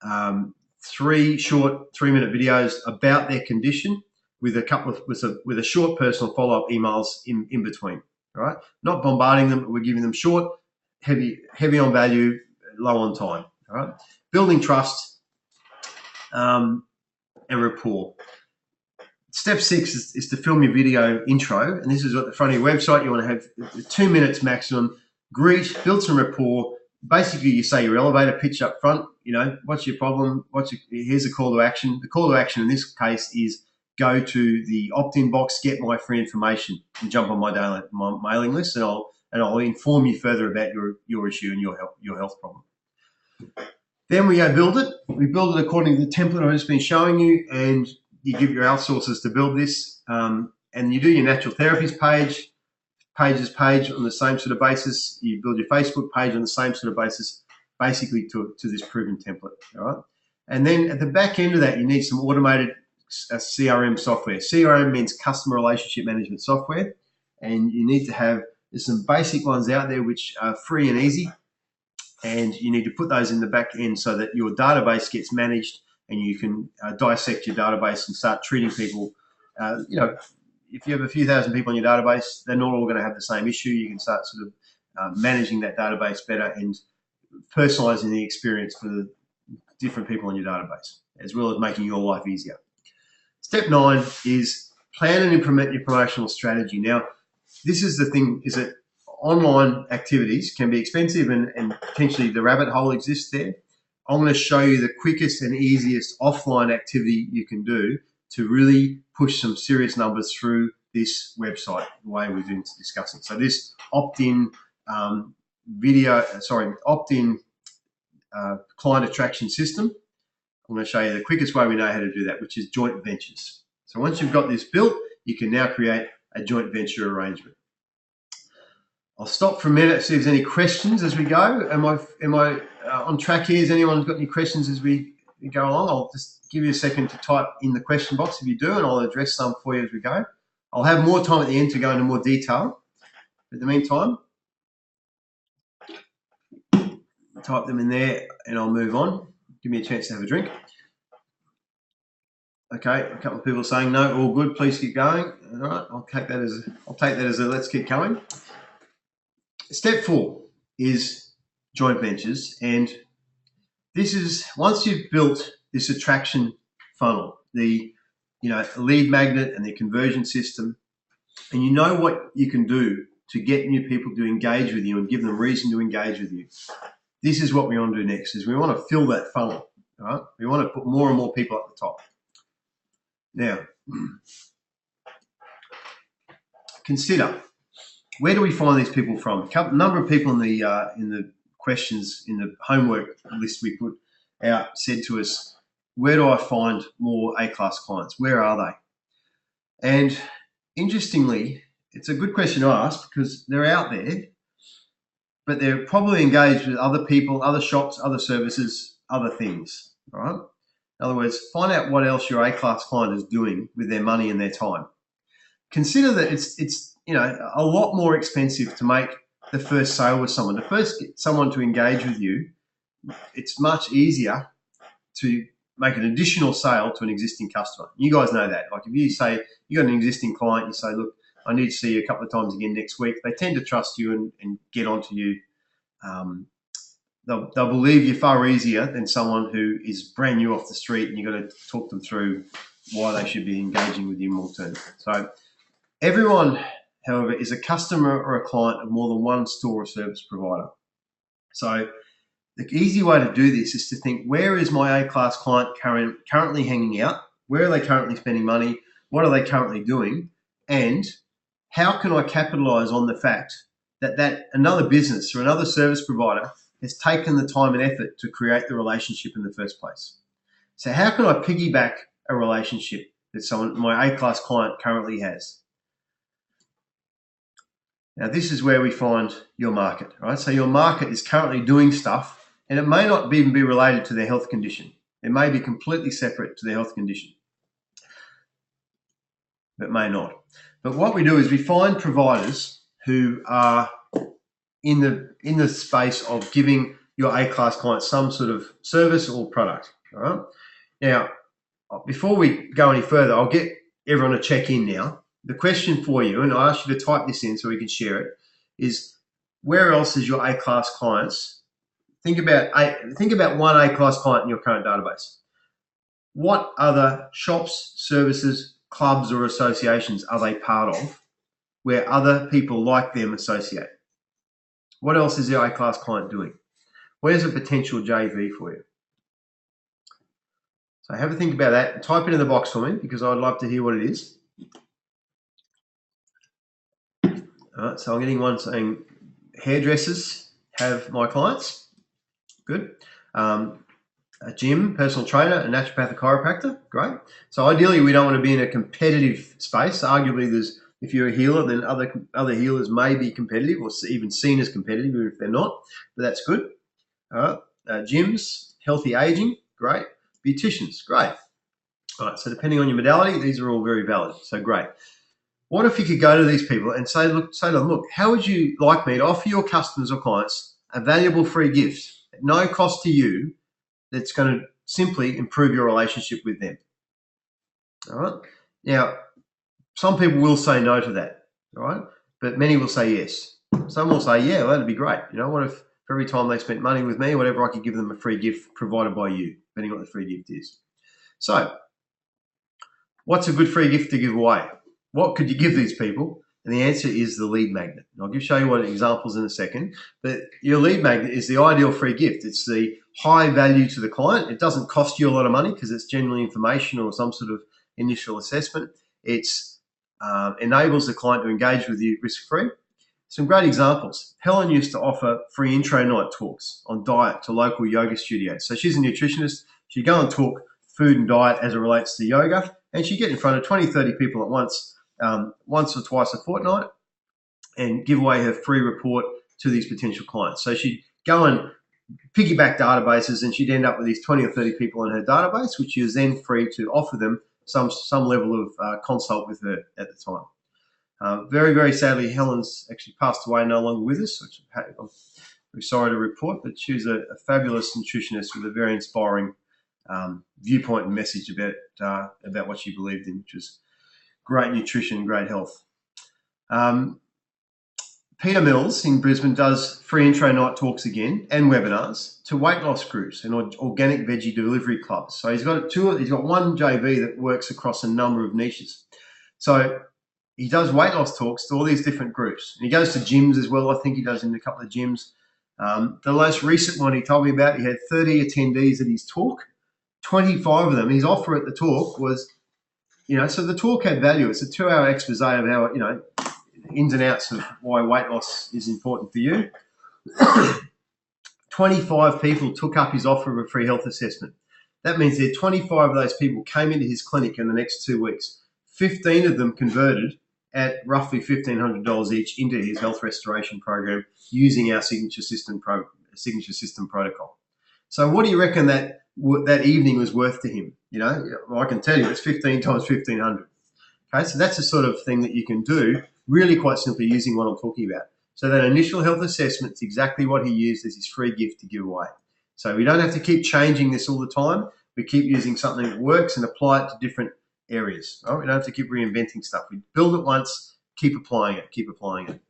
3 short 3-minute videos about their condition with a short personal follow-up emails in between. All right, not bombarding them. We're giving them short, heavy on value, low on time. All right, building trust and rapport. Step 6 is to film your video intro, and this is at the front of your website. You want to have 2 minutes maximum. Greet, build some rapport. Basically, you say your elevator pitch up front. You know, what's your problem? Here's a call to action. The call to action in this case is go to the opt-in box, get my free information, and jump on my mailing list, and I'll inform you further about your issue and your health problem. Then we go build it. We build it according to the template I've just been showing you, and you give your outsourcers to build this, and you do your natural therapies page. pages page on the same sort of basis. You build your Facebook page on the same sort of basis, basically to this proven template. All right. And then at the back end of that, you need some automated CRM software. CRM means customer relationship management software. And you need to have, there's some basic ones out there which are free and easy. And you need to put those in the back end so that your database gets managed and you can dissect your database and start treating people. If you have a few thousand people in your database, they're not all going to have the same issue. You can start sort of managing that database better and personalizing the experience for the different people in your database, as well as making your life easier. Step 9 is plan and implement your promotional strategy. Now, this is the thing, is that online activities can be expensive and potentially the rabbit hole exists there. I'm going to show you the quickest and easiest offline activity you can do to really push some serious numbers through this website, the way we've been discussing. So this opt-in client attraction system, I'm going to show you the quickest way we know how to do that, which is joint ventures. So once you've got this built, you can now create a joint venture arrangement. I'll stop for a minute, see if there's any questions as we go. Am I on track here? Has anyone got any questions as we go along? I'll just give you a second to type in the question box if you do, and I'll address some for you as we go. I'll have more time at the end to go into more detail. In the meantime, type them in there and I'll move on. Give me a chance to have a drink. Okay, a couple of people saying no, all good, please keep going. All right, I'll take that as a let's keep going. Step 4 is joint ventures, and this is once you've built this attraction funnel, the lead magnet and the conversion system, and you know what you can do to get new people to engage with you and give them reason to engage with you. This is what we want to do next, is we want to fill that funnel. All right? We want to put more and more people at the top. Now, consider, where do we find these people from? A number of people in the questions in the homework list we put out said to us, where do I find more A-class clients? Where are they? And interestingly, it's a good question to ask because they're out there, but they're probably engaged with other people, other shops, other services, other things, all right? In other words, find out what else your A-class client is doing with their money and their time. Consider that it's a lot more expensive to make the first sale with someone. To first get someone to engage with you, it's much easier to make an additional sale to an existing customer. You guys know that. Like if you say you got an existing client, you say, look, I need to see you a couple of times again next week. They tend to trust you and get onto you. They'll believe you far easier than someone who is brand new off the street and you've got to talk them through why they should be engaging with you more term. So everyone, however, is a customer or a client of more than one store or service provider. So the easy way to do this is to think, where is my A-class client currently hanging out? Where are they currently spending money? What are they currently doing? And how can I capitalize on the fact that another business or another service provider has taken the time and effort to create the relationship in the first place? So how can I piggyback a relationship that my A-class client currently has? Now, this is where we find your market, right? So your market is currently doing stuff, and it may not even be related to their health condition. It may be completely separate to their health condition, but may not. But what we do is we find providers who are in the space of giving your A-class client some sort of service or product, all right? Now, before we go any further, I'll get everyone to check in now. The question for you, and I ask you to type this in so we can share it, is where else is your A-class clients? Think about one A-class client in your current database. What other shops, services, clubs, or associations are they part of where other people like them associate? What else is your A-class client doing? Where's a potential JV for you? So have a think about that. Type it in the box for me because I'd love to hear what it is. All right, so I'm getting one saying hairdressers have my clients. Good. A gym, personal trainer, a naturopathic chiropractor. Great. So ideally, we don't want to be in a competitive space. Arguably, there's If you're a healer, then other healers may be competitive or even seen as competitive if they're not, but that's good. All right. Gyms, healthy aging, great. Beauticians, great. All right, so depending on your modality, these are all very valid, so great. What if you could go to these people and say to them, look, how would you like me to offer your customers or clients a valuable free gift at no cost to you that's going to simply improve your relationship with them? All right. Now, some people will say no to that, all right? But many will say yes. Some will say, yeah, well, that'd be great. What if for every time they spent money with me, whatever, I could give them a free gift provided by you, depending on what the free gift is. So what's a good free gift to give away? What could you give these people? And the answer is the lead magnet. And I'll show you what examples in a second. But your lead magnet is the ideal free gift. It's the high value to the client. It doesn't cost you a lot of money because it's generally information or some sort of initial assessment. It's enables the client to engage with you risk-free. Some great examples. Helen used to offer free intro night talks on diet to local yoga studios. So she's a nutritionist. She'd go and talk food and diet as it relates to yoga, and she'd get in front of 20, 30 people at once or twice a fortnight, and give away her free report to these potential clients. So she'd go and piggyback databases, and she'd end up with these 20 or 30 people in her database, which she was then free to offer them some level of consult with her at the time. Very, very sadly, Helen's actually passed away, no longer with us, which I'm very sorry to report, but she was a fabulous nutritionist with a very inspiring viewpoint and message about what she believed in, which was great nutrition and great health. Peter Mills in Brisbane does free intro night talks again and webinars to weight loss groups and organic veggie delivery clubs. So he's got one JV that works across a number of niches. So he does weight loss talks to all these different groups. And he goes to gyms as well. I think he does in a couple of gyms. The most recent one he told me about, he had 30 attendees at his talk. 25 of them, his offer at the talk was, so the talk had value. It's a 2-hour expose of how, ins and outs of why weight loss is important for you. 25 people took up his offer of a free health assessment. That means that 25 of those people came into his clinic in the next 2 weeks. 15 of them converted at roughly $1,500 each into his health restoration program using our signature system protocol. So what do you reckon that evening was worth to him? I can tell you it's 15 times 1,500. Okay, so that's the sort of thing that you can do really quite simply using what I'm talking about. So that initial health assessment is exactly what he used as his free gift to give away. So we don't have to keep changing this all the time. We keep using something that works and apply it to different areas. We don't have to keep reinventing stuff. We build it once, keep applying it.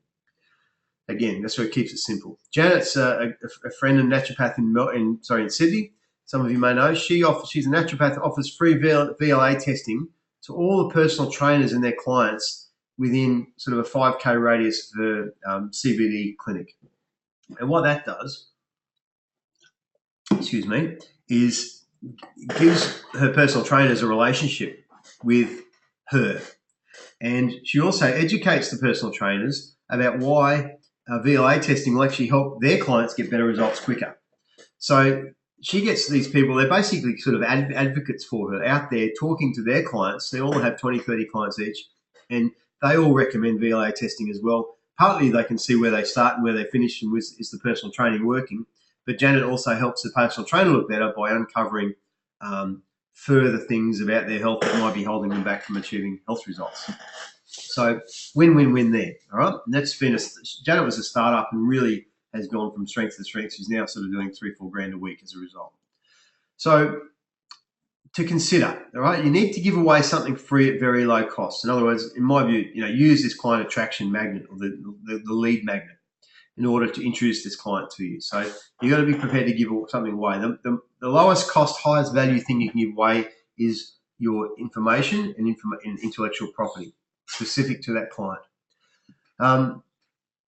Again, that's what keeps it simple. Janet's a friend and naturopath in Sydney. Some of you may know. She's a naturopath, offers free VLA testing to all the personal trainers and their clients within sort of a 5K radius of the CBD clinic. And what that does, is gives her personal trainers a relationship with her. And she also educates the personal trainers about why VLA testing will actually help their clients get better results quicker. So she gets these people, they're basically sort of advocates for her out there talking to their clients. They all have 20, 30 clients each, and they all recommend VLA testing as well. Partly they can see where they start and where they finish and is the personal training working. But Janet also helps the personal trainer look better by uncovering further things about their health that might be holding them back from achieving health results. So win-win-win there, all right? And that's been Janet was a startup and really has gone from strength to strength. She's now sort of doing $3-4 grand a week as a result. So to consider, all right, you need to give away something free at very low cost. In other words, in my view, use this client attraction magnet or the lead magnet in order to introduce this client to you. So you've got to be prepared to give something away. The lowest cost, highest value thing you can give away is your information and intellectual property specific to that client.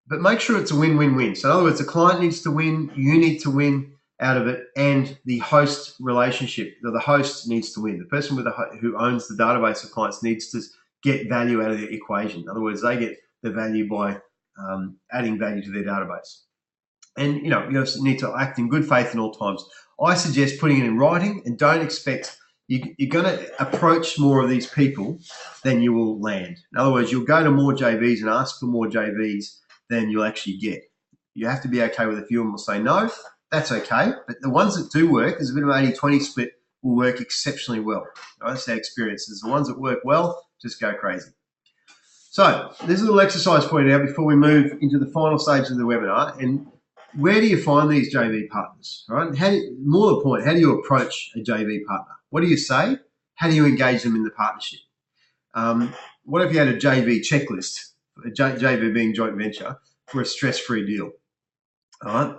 But make sure it's a win-win-win. So in other words, the client needs to win, you need to win out of it, and the host relationship, the host needs to win. The person who owns the database of clients needs to get value out of the equation. In other words, they get the value by adding value to their database. And, you also need to act in good faith in all times. I suggest putting it in writing and don't expect you're going to approach more of these people than you will land. In other words, you'll go to more JVs and ask for more JVs than you'll actually get. You have to be okay with a few of them will say no, that's okay. But the ones that do work, there's a bit of an 80-20 split, will work exceptionally well. That's our experiences. The ones that work well just go crazy. So there's a little exercise for you now before we move into the final stage of the webinar. And where do you find these JV partners? Right? More to the point, how do you approach a JV partner? What do you say? How do you engage them in the partnership? What if you had a JV checklist, a JV being joint venture, for a stress-free deal? All right.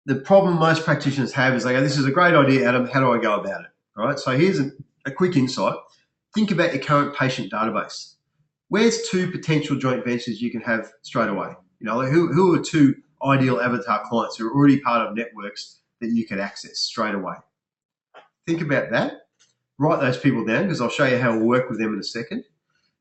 The problem most practitioners have is they go, this is a great idea, Adam, how do I go about it? All right. So here's a quick insight. Think about your current patient database. Where's 2 potential joint ventures you can have straight away? You know, who are 2 ideal avatar clients who are already part of networks that you could access straight away? Think about that. Write those people down because I'll show you how we'll work with them in a second.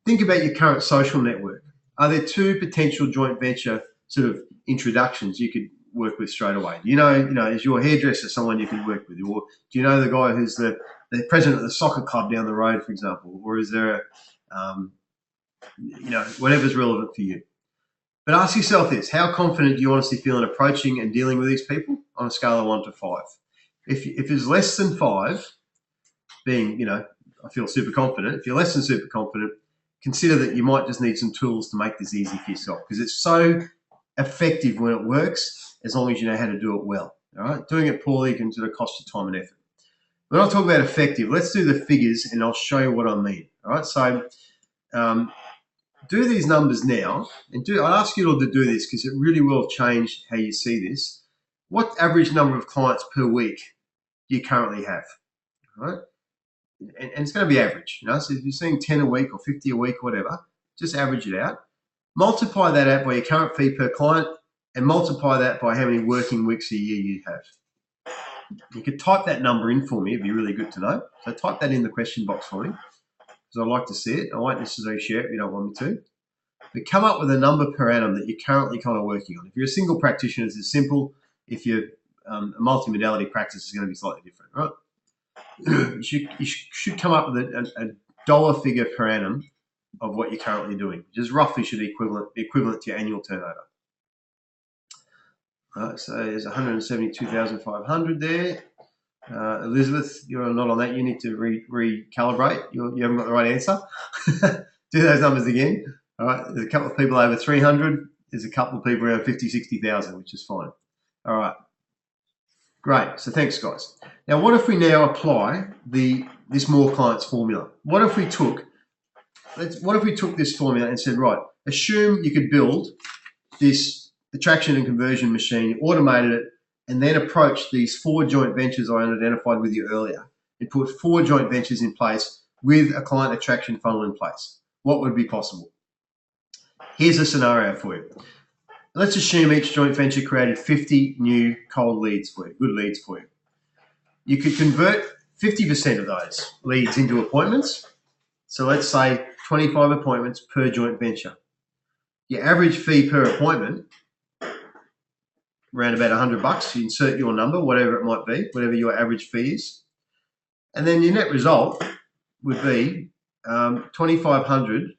Think about your current social network. Are there 2 potential joint venture sort of introductions you could work with straight away? You know, is your hairdresser someone you can work with? Or do you know the guy who's the president of the soccer club down the road, for example? Or is there whatever's relevant for you? But ask yourself this, how confident do you honestly feel in approaching and dealing with these people on a scale of 1 to 5? If it's less than 5, being, I feel super confident. If you're less than super confident, consider that you might just need some tools to make this easy for yourself, because it's so effective when it works, as long as you know how to do it well. All right, doing it poorly can sort of cost you time and effort. When I talk about effective, let's do the figures and I'll show you what I mean. All right, so do these numbers now, and I'll ask you all to do this because it really will change how you see this. What average number of clients per week do you currently have? All right, and it's going to be average. So if you're seeing 10 a week or 50 a week, whatever, just average it out. Multiply that out by your current fee per client and multiply that by how many working weeks a year you have. You could type that number in for me. It'd be really good to know. So type that in the question box for me because I'd like to see it. I won't necessarily share it if you don't want me to. But come up with a number per annum that you're currently kind of working on. If you're a single practitioner, it's simple. If you're a multi-modality practice, it's going to be slightly different, right? You should come up with a dollar figure per annum of what you're currently doing, which is roughly should be equivalent to your annual turnover. Right, so there's 172,500 there. Elizabeth, you're not on that. You need to recalibrate. You haven't got the right answer. Do those numbers again. All right, there's a couple of people over 300. There's a couple of people around 50, 60,000, which is fine. All right, great. So thanks, guys. Now, what if we now apply this more clients formula? What if we took this formula and said, right, assume you could build this attraction and conversion machine, automated it, and then approach these 4 joint ventures I identified with you earlier and put 4 joint ventures in place with a client attraction funnel in place. What would be possible? Here's a scenario for you. Let's assume each joint venture created 50 new cold leads for you, good leads for you. You could convert 50% of those leads into appointments. So let's say 25 appointments per joint venture. Your average fee per appointment, around about $100. You insert your number, whatever it might be, whatever your average fee is. And then your net result would be 2,500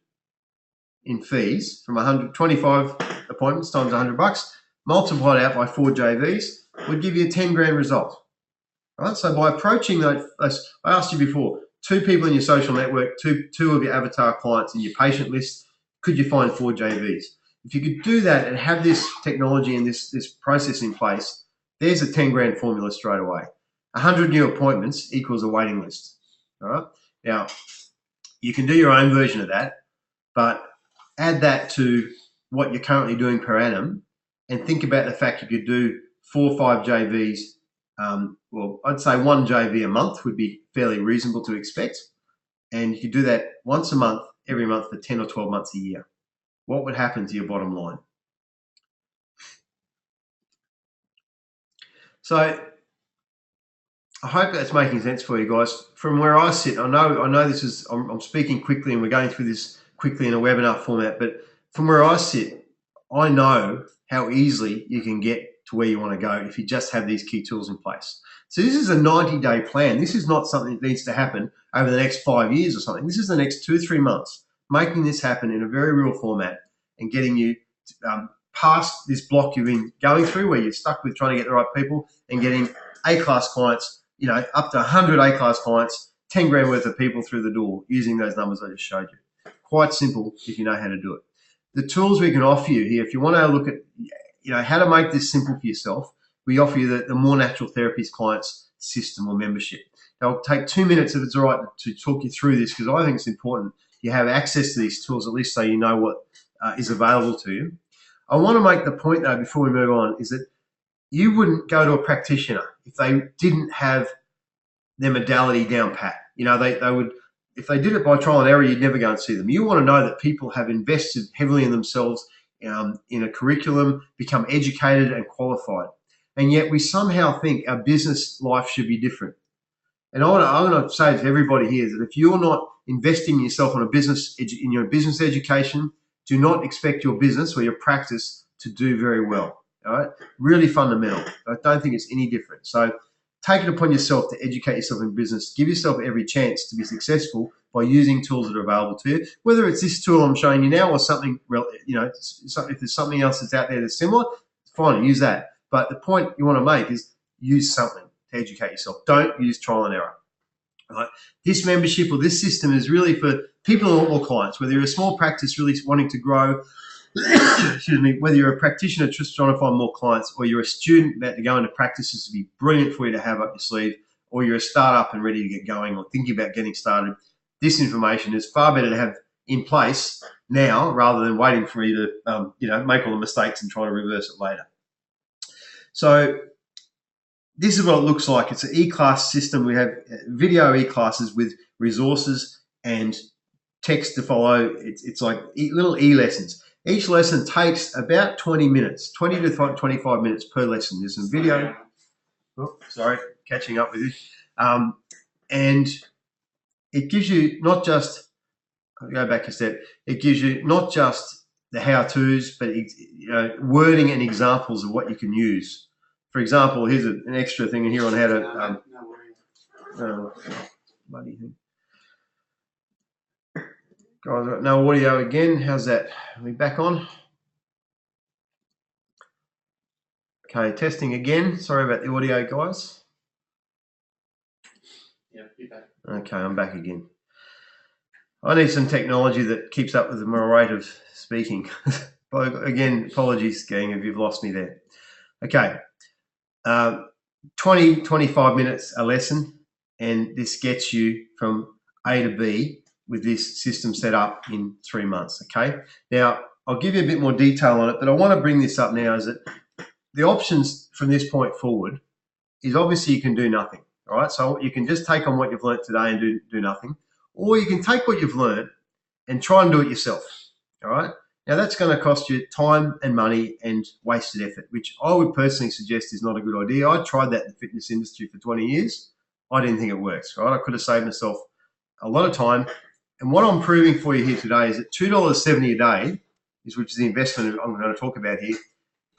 in fees from 125 appointments times $100, multiplied out by 4 JVs, would give you a 10 grand result. Right? So by approaching those, I asked you before, 2 people in your social network, two of your avatar clients in your patient list, could you find 4 JVs? If you could do that and have this technology and this process in place, there's a 10 grand formula straight away. 100 new appointments equals a waiting list. All right. Now, you can do your own version of that, but add that to what you're currently doing per annum and think about the fact you could do 4 or 5 JVs. Well, I'd say 1 JV a month would be fairly reasonable to expect. And you could do that once a month, every month for 10 or 12 months a year. What would happen to your bottom line? So I hope that's making sense for you guys. From where I sit, I know this is, I'm speaking quickly and we're going through this quickly in a webinar format, but from where I sit, I know how easily you can get to where you want to go if you just have these key tools in place. So this is a 90-day plan. This is not something that needs to happen over the next 5 years or something. This is the next 2 or 3 months, making this happen in a very real format and getting you past this block you've been going through where you're stuck with trying to get the right people and getting A-class clients, up to 100 A-class clients, 10 grand worth of people through the door using those numbers I just showed you. Quite simple if you know how to do it. The tools we can offer you here, if you want to look at how to make this simple for yourself, we offer you the More Natural Therapies Clients System or membership. I'll take 2 minutes if it's all right to talk you through this because I think it's important you have access to these tools at least so you know what is available to you. I want to make the point though before we move on is that you wouldn't go to a practitioner if they didn't have their modality down pat. They would, if they did it by trial and error, you'd never go and see them. You want to know that people have invested heavily in themselves in a curriculum, become educated and qualified. And yet we somehow think our business life should be different. And I want to say to everybody here that if you're not investing in yourself in your business education, do not expect your business or your practice to do very well. All right, really fundamental. I don't think it's any different. So take it upon yourself to educate yourself in business. Give yourself every chance to be successful by using tools that are available to you. Whether it's this tool I'm showing you now or something, if there's something else that's out there that's similar, fine, use that. But the point you want to make is use something to educate yourself. Don't use trial and error. Right? This membership or this system is really for people or clients, whether you're a small practice really wanting to grow, excuse me, whether you're a practitioner just trying to find more clients, or you're a student about to go into practices to be brilliant for you to have up your sleeve, or you're a startup and ready to get going or thinking about getting started. This information is far better to have in place now rather than waiting for you to make all the mistakes and try to reverse it later. So this is what it looks like. It's an e-class system. We have video e-classes with resources and text to follow. It's like little e-lessons. Each lesson takes about 20 minutes, 20 to 25 minutes per lesson. There's some video. Oh, sorry, catching up with you. And it gives you not just, I'll go back a step, it gives you not just the how-tos, but wording and examples of what you can use. For example, here's an extra thing here on how to bloody thing. Guys, got no audio again. How's that? Are we back on? Okay, testing again. Sorry about the audio, guys. Yeah, you're back. Okay, I'm back again. I need some technology that keeps up with my rate of speaking. Again, apologies, gang, if you've lost me there. Okay. 20, 25 minutes a lesson, and this gets you from A to B with this system set up in 3 months, okay? Now, I'll give you a bit more detail on it, but I want to bring this up now is that the options from this point forward is obviously you can do nothing, all right? So you can just take on what you've learned today and do nothing, or you can take what you've learned and try and do it yourself, all right? Now, that's going to cost you time and money and wasted effort, which I would personally suggest is not a good idea. I tried that in the fitness industry for 20 years. I didn't think it works, right? I could have saved myself a lot of time. And what I'm proving for you here today is that $2.70 a day, which is the investment I'm going to talk about here,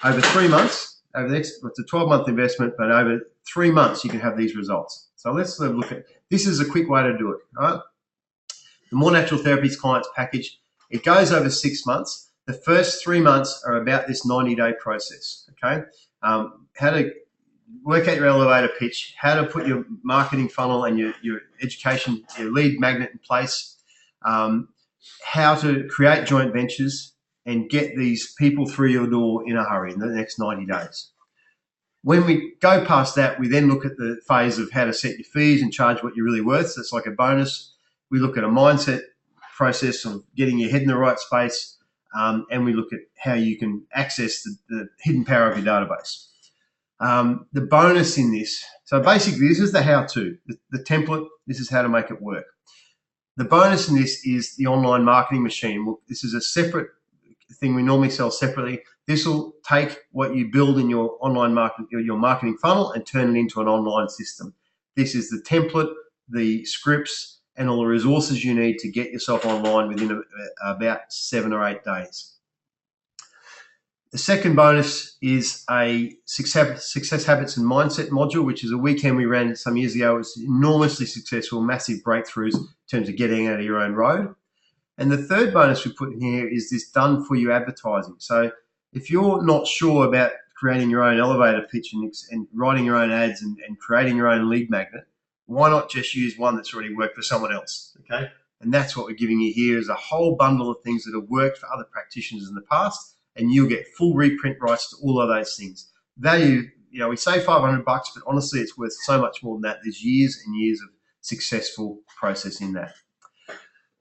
over 3 months, it's a 12-month investment, but over 3 months you can have these results. So let's look at, this is a quick way to do it, right? The More Natural Therapies Clients Package, it goes over 6 months. The first 3 months are about this 90-day process, okay? How to work out your elevator pitch, how to put your marketing funnel and your education, your lead magnet in place, how to create joint ventures and get these people through your door in a hurry in the next 90 days. When we go past that, we then look at the phase of how to set your fees and charge what you're really worth. So it's like a bonus. We look at a mindset process of getting your head in the right space, and we look at how you can access the hidden power of your database. The bonus in this, so basically this is the how-to, the template, this is how to make it work. The bonus in this is the online marketing machine. Well, this is a separate thing we normally sell separately. This will take what you build in your online your marketing funnel and turn it into an online system. This is the template, the scripts, and all the resources you need to get yourself online within about 7 or 8 days. The second bonus is a success habits and mindset module, which is a weekend we ran some years ago. It was enormously successful, massive breakthroughs in terms of getting out of your own road. And the third bonus we put in here is this done for you advertising. So if you're not sure about creating your own elevator pitch and writing your own ads and creating your own lead magnet, why not just use one that's already worked for someone else, okay? And that's what we're giving you here, is a whole bundle of things that have worked for other practitioners in the past, and you'll get full reprint rights to all of those things. Value, we say $500, but honestly, it's worth so much more than that. There's years and years of successful process in that.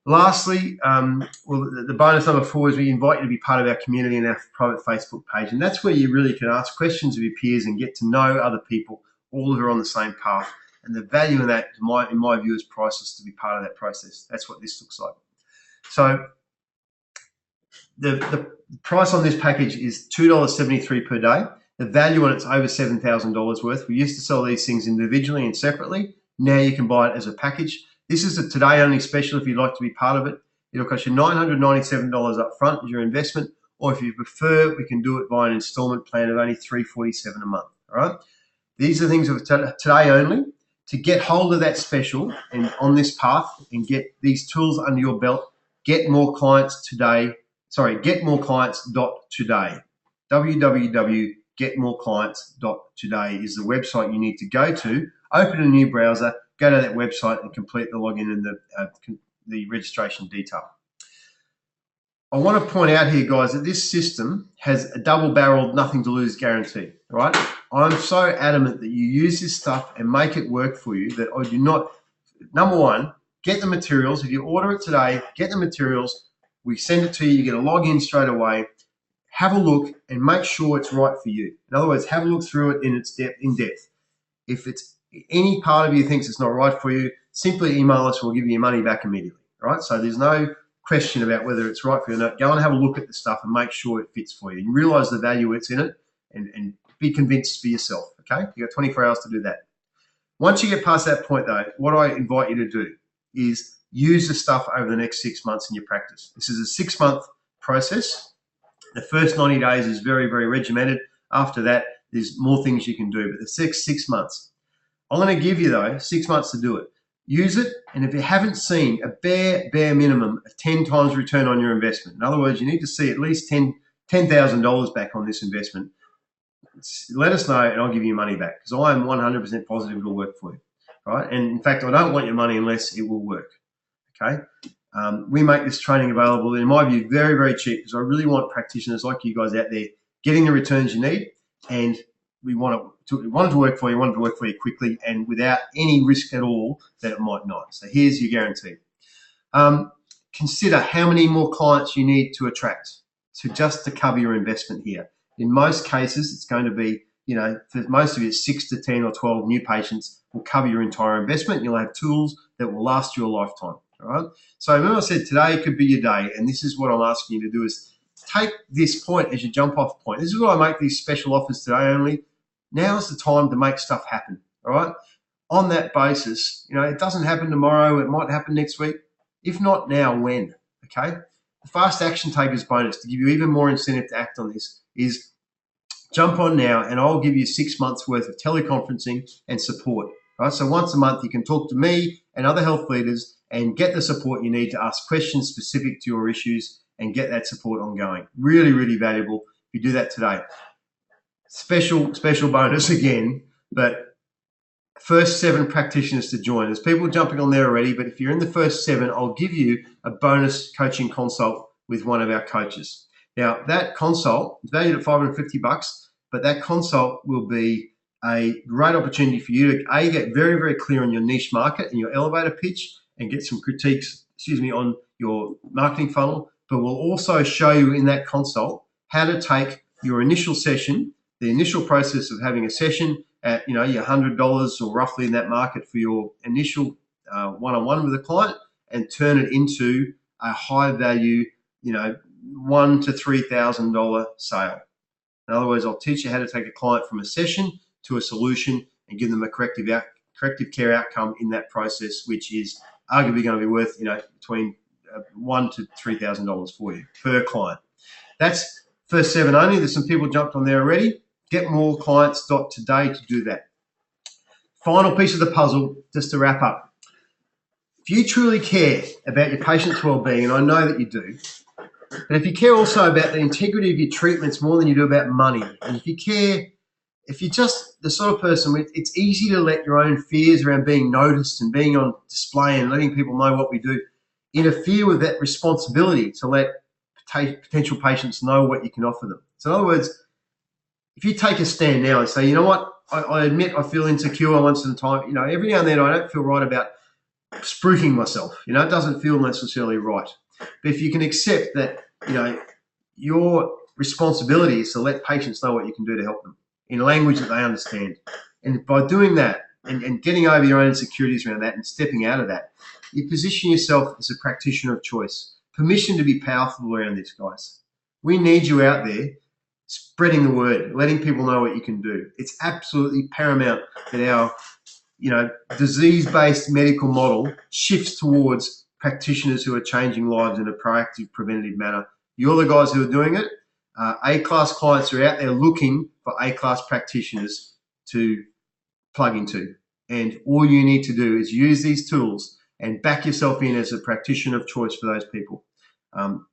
Lastly, the bonus number 4 is we invite you to be part of our community and our private Facebook page. And that's where you really can ask questions of your peers and get to know other people, all who are on the same path. And the value in that, in my view, is priceless to be part of that process. That's what this looks like. So the price on this package is $2.73 per day. The value on it's over $7,000 worth. We used to sell these things individually and separately. Now you can buy it as a package. This is a today-only special if you'd like to be part of it. It'll cost you $997 up front as your investment, or if you prefer, we can do it by an installment plan of only $347 a month, all right? These are things of today only. To get hold of that special and on this path and get these tools under your belt, getmoreclients.today. www.getmoreclients.today is the website you need to go to. Open a new browser, go to that website and complete the login and the registration detail. I want to point out here, guys, that this system has a double-barreled, nothing to lose guarantee, all right? I'm so adamant that you use this stuff and make it work for you that I do not, number one, get the materials. If you order it today, get the materials. We send it to you. You get a login straight away. Have a look and make sure it's right for you. In other words, have a look through it in depth. If it's any part of you thinks it's not right for you, simply email us. We'll give you your money back immediately, all right? So there's no question about whether it's right for you or not. Go and have a look at the stuff and make sure it fits for you. And realize the value it's in it and be convinced for yourself, okay? You got 24 hours to do that. Once you get past that point, though, what I invite you to do is use the stuff over the next 6 months in your practice. This is a 6-month process. The first 90 days is very, very regimented. After that, there's more things you can do, but the 6 months. I'm going to give you, though, 6 months to do it. Use it, and if you haven't seen a bare minimum of 10 times return on your investment, in other words, you need to see at least $10,000 back on this investment, let us know and I'll give you your money back, because I am 100% positive it'll work for you, right? And in fact, I don't want your money unless it will work, okay? We make this training available, in my view, very, very cheap, because I really want practitioners like you guys out there getting the returns you need, and we want it to work for you, quickly and without any risk at all that it might not. So here's your guarantee. Consider how many more clients you need to attract just to cover your investment here. In most cases, it's going to be, for most of you, 6 to 10 or 12 new patients will cover your entire investment. You'll have tools that will last you a lifetime, all right? So remember I said today could be your day, and this is what I'm asking you to do is take this point as your jump off point. This is why I make these special offers today only. Now's the time to make stuff happen, all right? On that basis, it doesn't happen tomorrow. It might happen next week. If not now, when, okay? The Fast Action Takers bonus, to give you even more incentive to act on this, is jump on now and I'll give you 6 months worth of teleconferencing and support, right? So once a month, you can talk to me and other health leaders and get the support you need to ask questions specific to your issues and get that support ongoing. Really, really valuable if you do that today. Special bonus again, but first 7 practitioners to join. There's people jumping on there already, but if you're in the first 7, I'll give you a bonus coaching consult with one of our coaches. Now, that consult is valued at $550, but that consult will be a great opportunity for you to get very, very clear on your niche market and your elevator pitch and get some critiques, on your marketing funnel, but we'll also show you in that consult how to take your initial session, the initial process of having a session at, your $100 or roughly in that market for your initial one-on-one with a client, and turn it into a high value, $1,000 to $3,000 sale. In other words, I'll teach you how to take a client from a session to a solution and give them a corrective care outcome in that process, which is arguably going to be worth, between $1,000 to $3,000 for you per client. That's First 7 only. There's some people jumped on there already. Getmoreclients.today to do that. Final piece of the puzzle, just to wrap up. If you truly care about your patient's well-being, and I know that you do, but if you care also about the integrity of your treatments more than you do about money, and if you're just the sort of person where it's easy to let your own fears around being noticed and being on display and letting people know what we do interfere with that responsibility to let potential patients know what you can offer them. So in other words, if you take a stand now and say, you know what, I admit I feel insecure once in a time, every now and then I don't feel right about spruiking myself. It doesn't feel necessarily right. But if you can accept that, your responsibility is to let patients know what you can do to help them in a language that they understand. And by doing that and getting over your own insecurities around that and stepping out of that, you position yourself as a practitioner of choice. Permission to be powerful around this, guys. We need you out there spreading the word, letting people know what you can do. It's absolutely paramount that our disease-based medical model shifts towards practitioners who are changing lives in a proactive, preventative manner. You're the guys who are doing it. A-class clients are out there looking for A-class practitioners to plug into. And all you need to do is use these tools and back yourself in as a practitioner of choice for those people.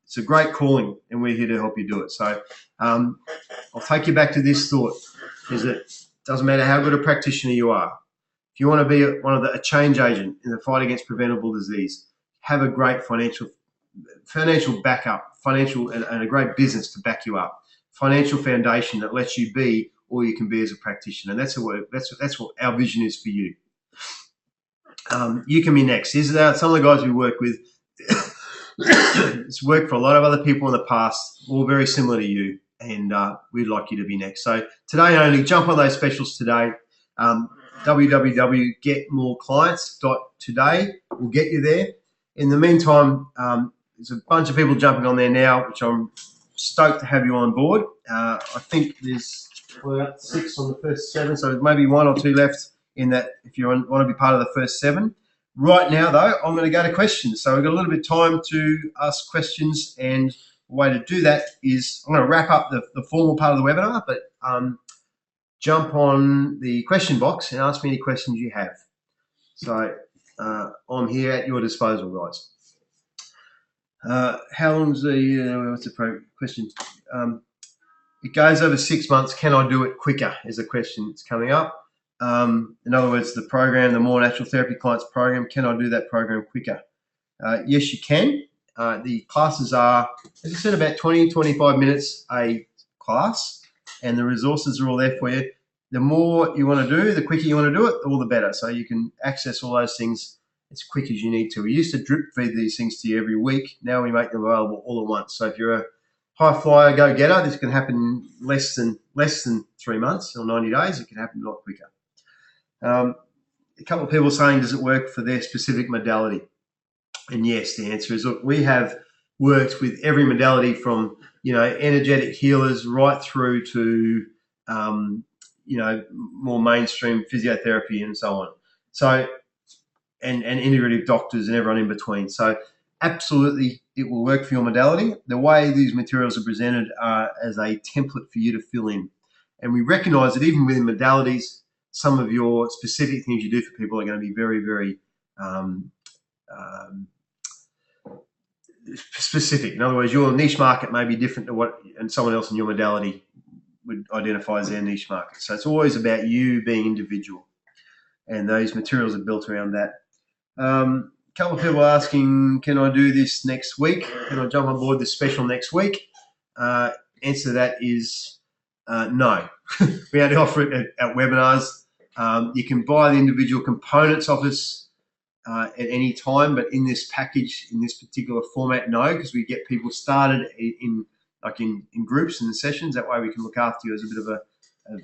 It's a great calling, and we're here to help you do it. So I'll take you back to this thought, is that it doesn't matter how good a practitioner you are. If you want to be a change agent in the fight against preventable disease, have a great financial backup, and a great business to back you up, financial foundation that lets you be all you can be as a practitioner. And that's what our vision is for you. You can be next. These are some of the guys we work with. It's worked for a lot of other people in the past, all very similar to you, and we'd like you to be next. So today only, jump on those specials today. www.getmoreclients.today will get you there. In the meantime, there's a bunch of people jumping on there now, which I'm stoked to have you on board. I think we're at 6 on the first 7, so maybe 1 or 2 left in that if you want to be part of the first 7. Right now, though, I'm going to go to questions. So we've got a little bit of time to ask questions, and the way to do that is I'm going to wrap up the formal part of the webinar, but jump on the question box and ask me any questions you have. So I'm here at your disposal, guys. How long's what's the question? It goes over 6 months. Can I do it quicker is a question that's coming up. In other words, the More Natural Therapy Clients program, can I do that program quicker? Yes, you can. The classes are, as I said, about 20, 25 minutes a class, and the resources are all there for you. The more you want to do, the quicker you want to do it, all the better. So you can access all those things as quick as you need to. We used to drip feed these things to you every week. Now we make them available all at once. So if you're a high flyer, go-getter, this can happen in less than 3 months or 90 days. It can happen a lot quicker. A couple of people saying, does it work for their specific modality? And yes, the answer is, look, we have worked with every modality from, energetic healers right through to, more mainstream physiotherapy and so on. So, and integrative doctors and everyone in between. So absolutely, it will work for your modality. The way these materials are presented are as a template for you to fill in. And we recognize that even within modalities, some of your specific things you do for people are going to be very, very specific. In other words, your niche market may be different to what and someone else in your modality would identify as their niche market. So it's always about you being individual, and those materials are built around that. A couple of people asking, can I do this next week? Can I jump on board this special next week? Answer to that is no. We only offer it at webinars. You can buy the individual components of this at any time, but in this package, in this particular format, no, because we get people started in groups and in sessions. That way we can look after you as a bit of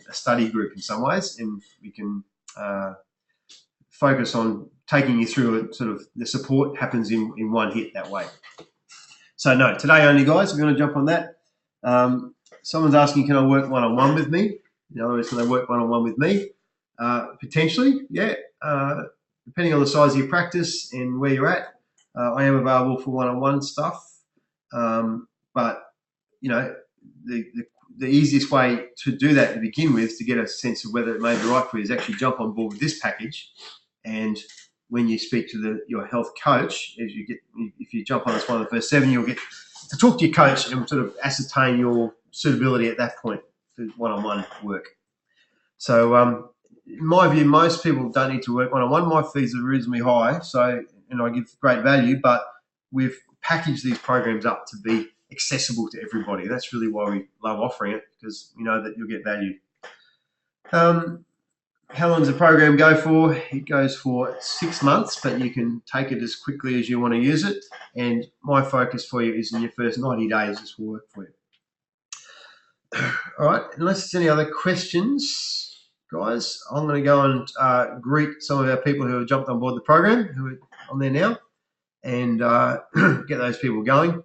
a study group in some ways, and we can focus on taking you through it. Sort of the support happens in one hit that way. So no, today only, guys. If you want to jump on that. Someone's asking, can I work one-on-one with me? In other words, can they work one-on-one with me? Potentially, yeah. Depending on the size of your practice and where you're at, I am available for one-on-one stuff. But the easiest way to do that to begin with, to get a sense of whether it may be right for you, is actually jump on board with this package. And when you speak to your health coach, if you jump on as one of the first 7, you'll get to talk to your coach and sort of ascertain your suitability at that point for one-on-one work. So in my view, most people don't need to work one-on-one. My fees are reasonably high, and I give great value, but we've packaged these programs up to be accessible to everybody. That's really why we love offering it, because we know that you'll get value. How long does the program go for? It goes for 6 months, but you can take it as quickly as you want to use it. And my focus for you is in your first 90 days, this will work for you. All right, unless there's any other questions, guys, I'm going to go and greet some of our people who have jumped on board the program, who are on there now, and get those people going.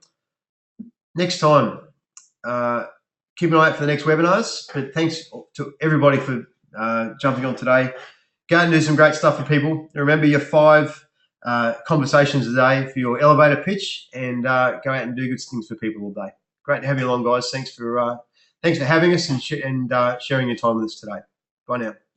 Next time, keep an eye out for the next webinars. But thanks to everybody for jumping on today. Go and do some great stuff for people. Remember your 5 conversations a day for your elevator pitch, and go out and do good things for people all day. Great to have you along, guys. Thanks for having us and sharing your time with us today. Bye now.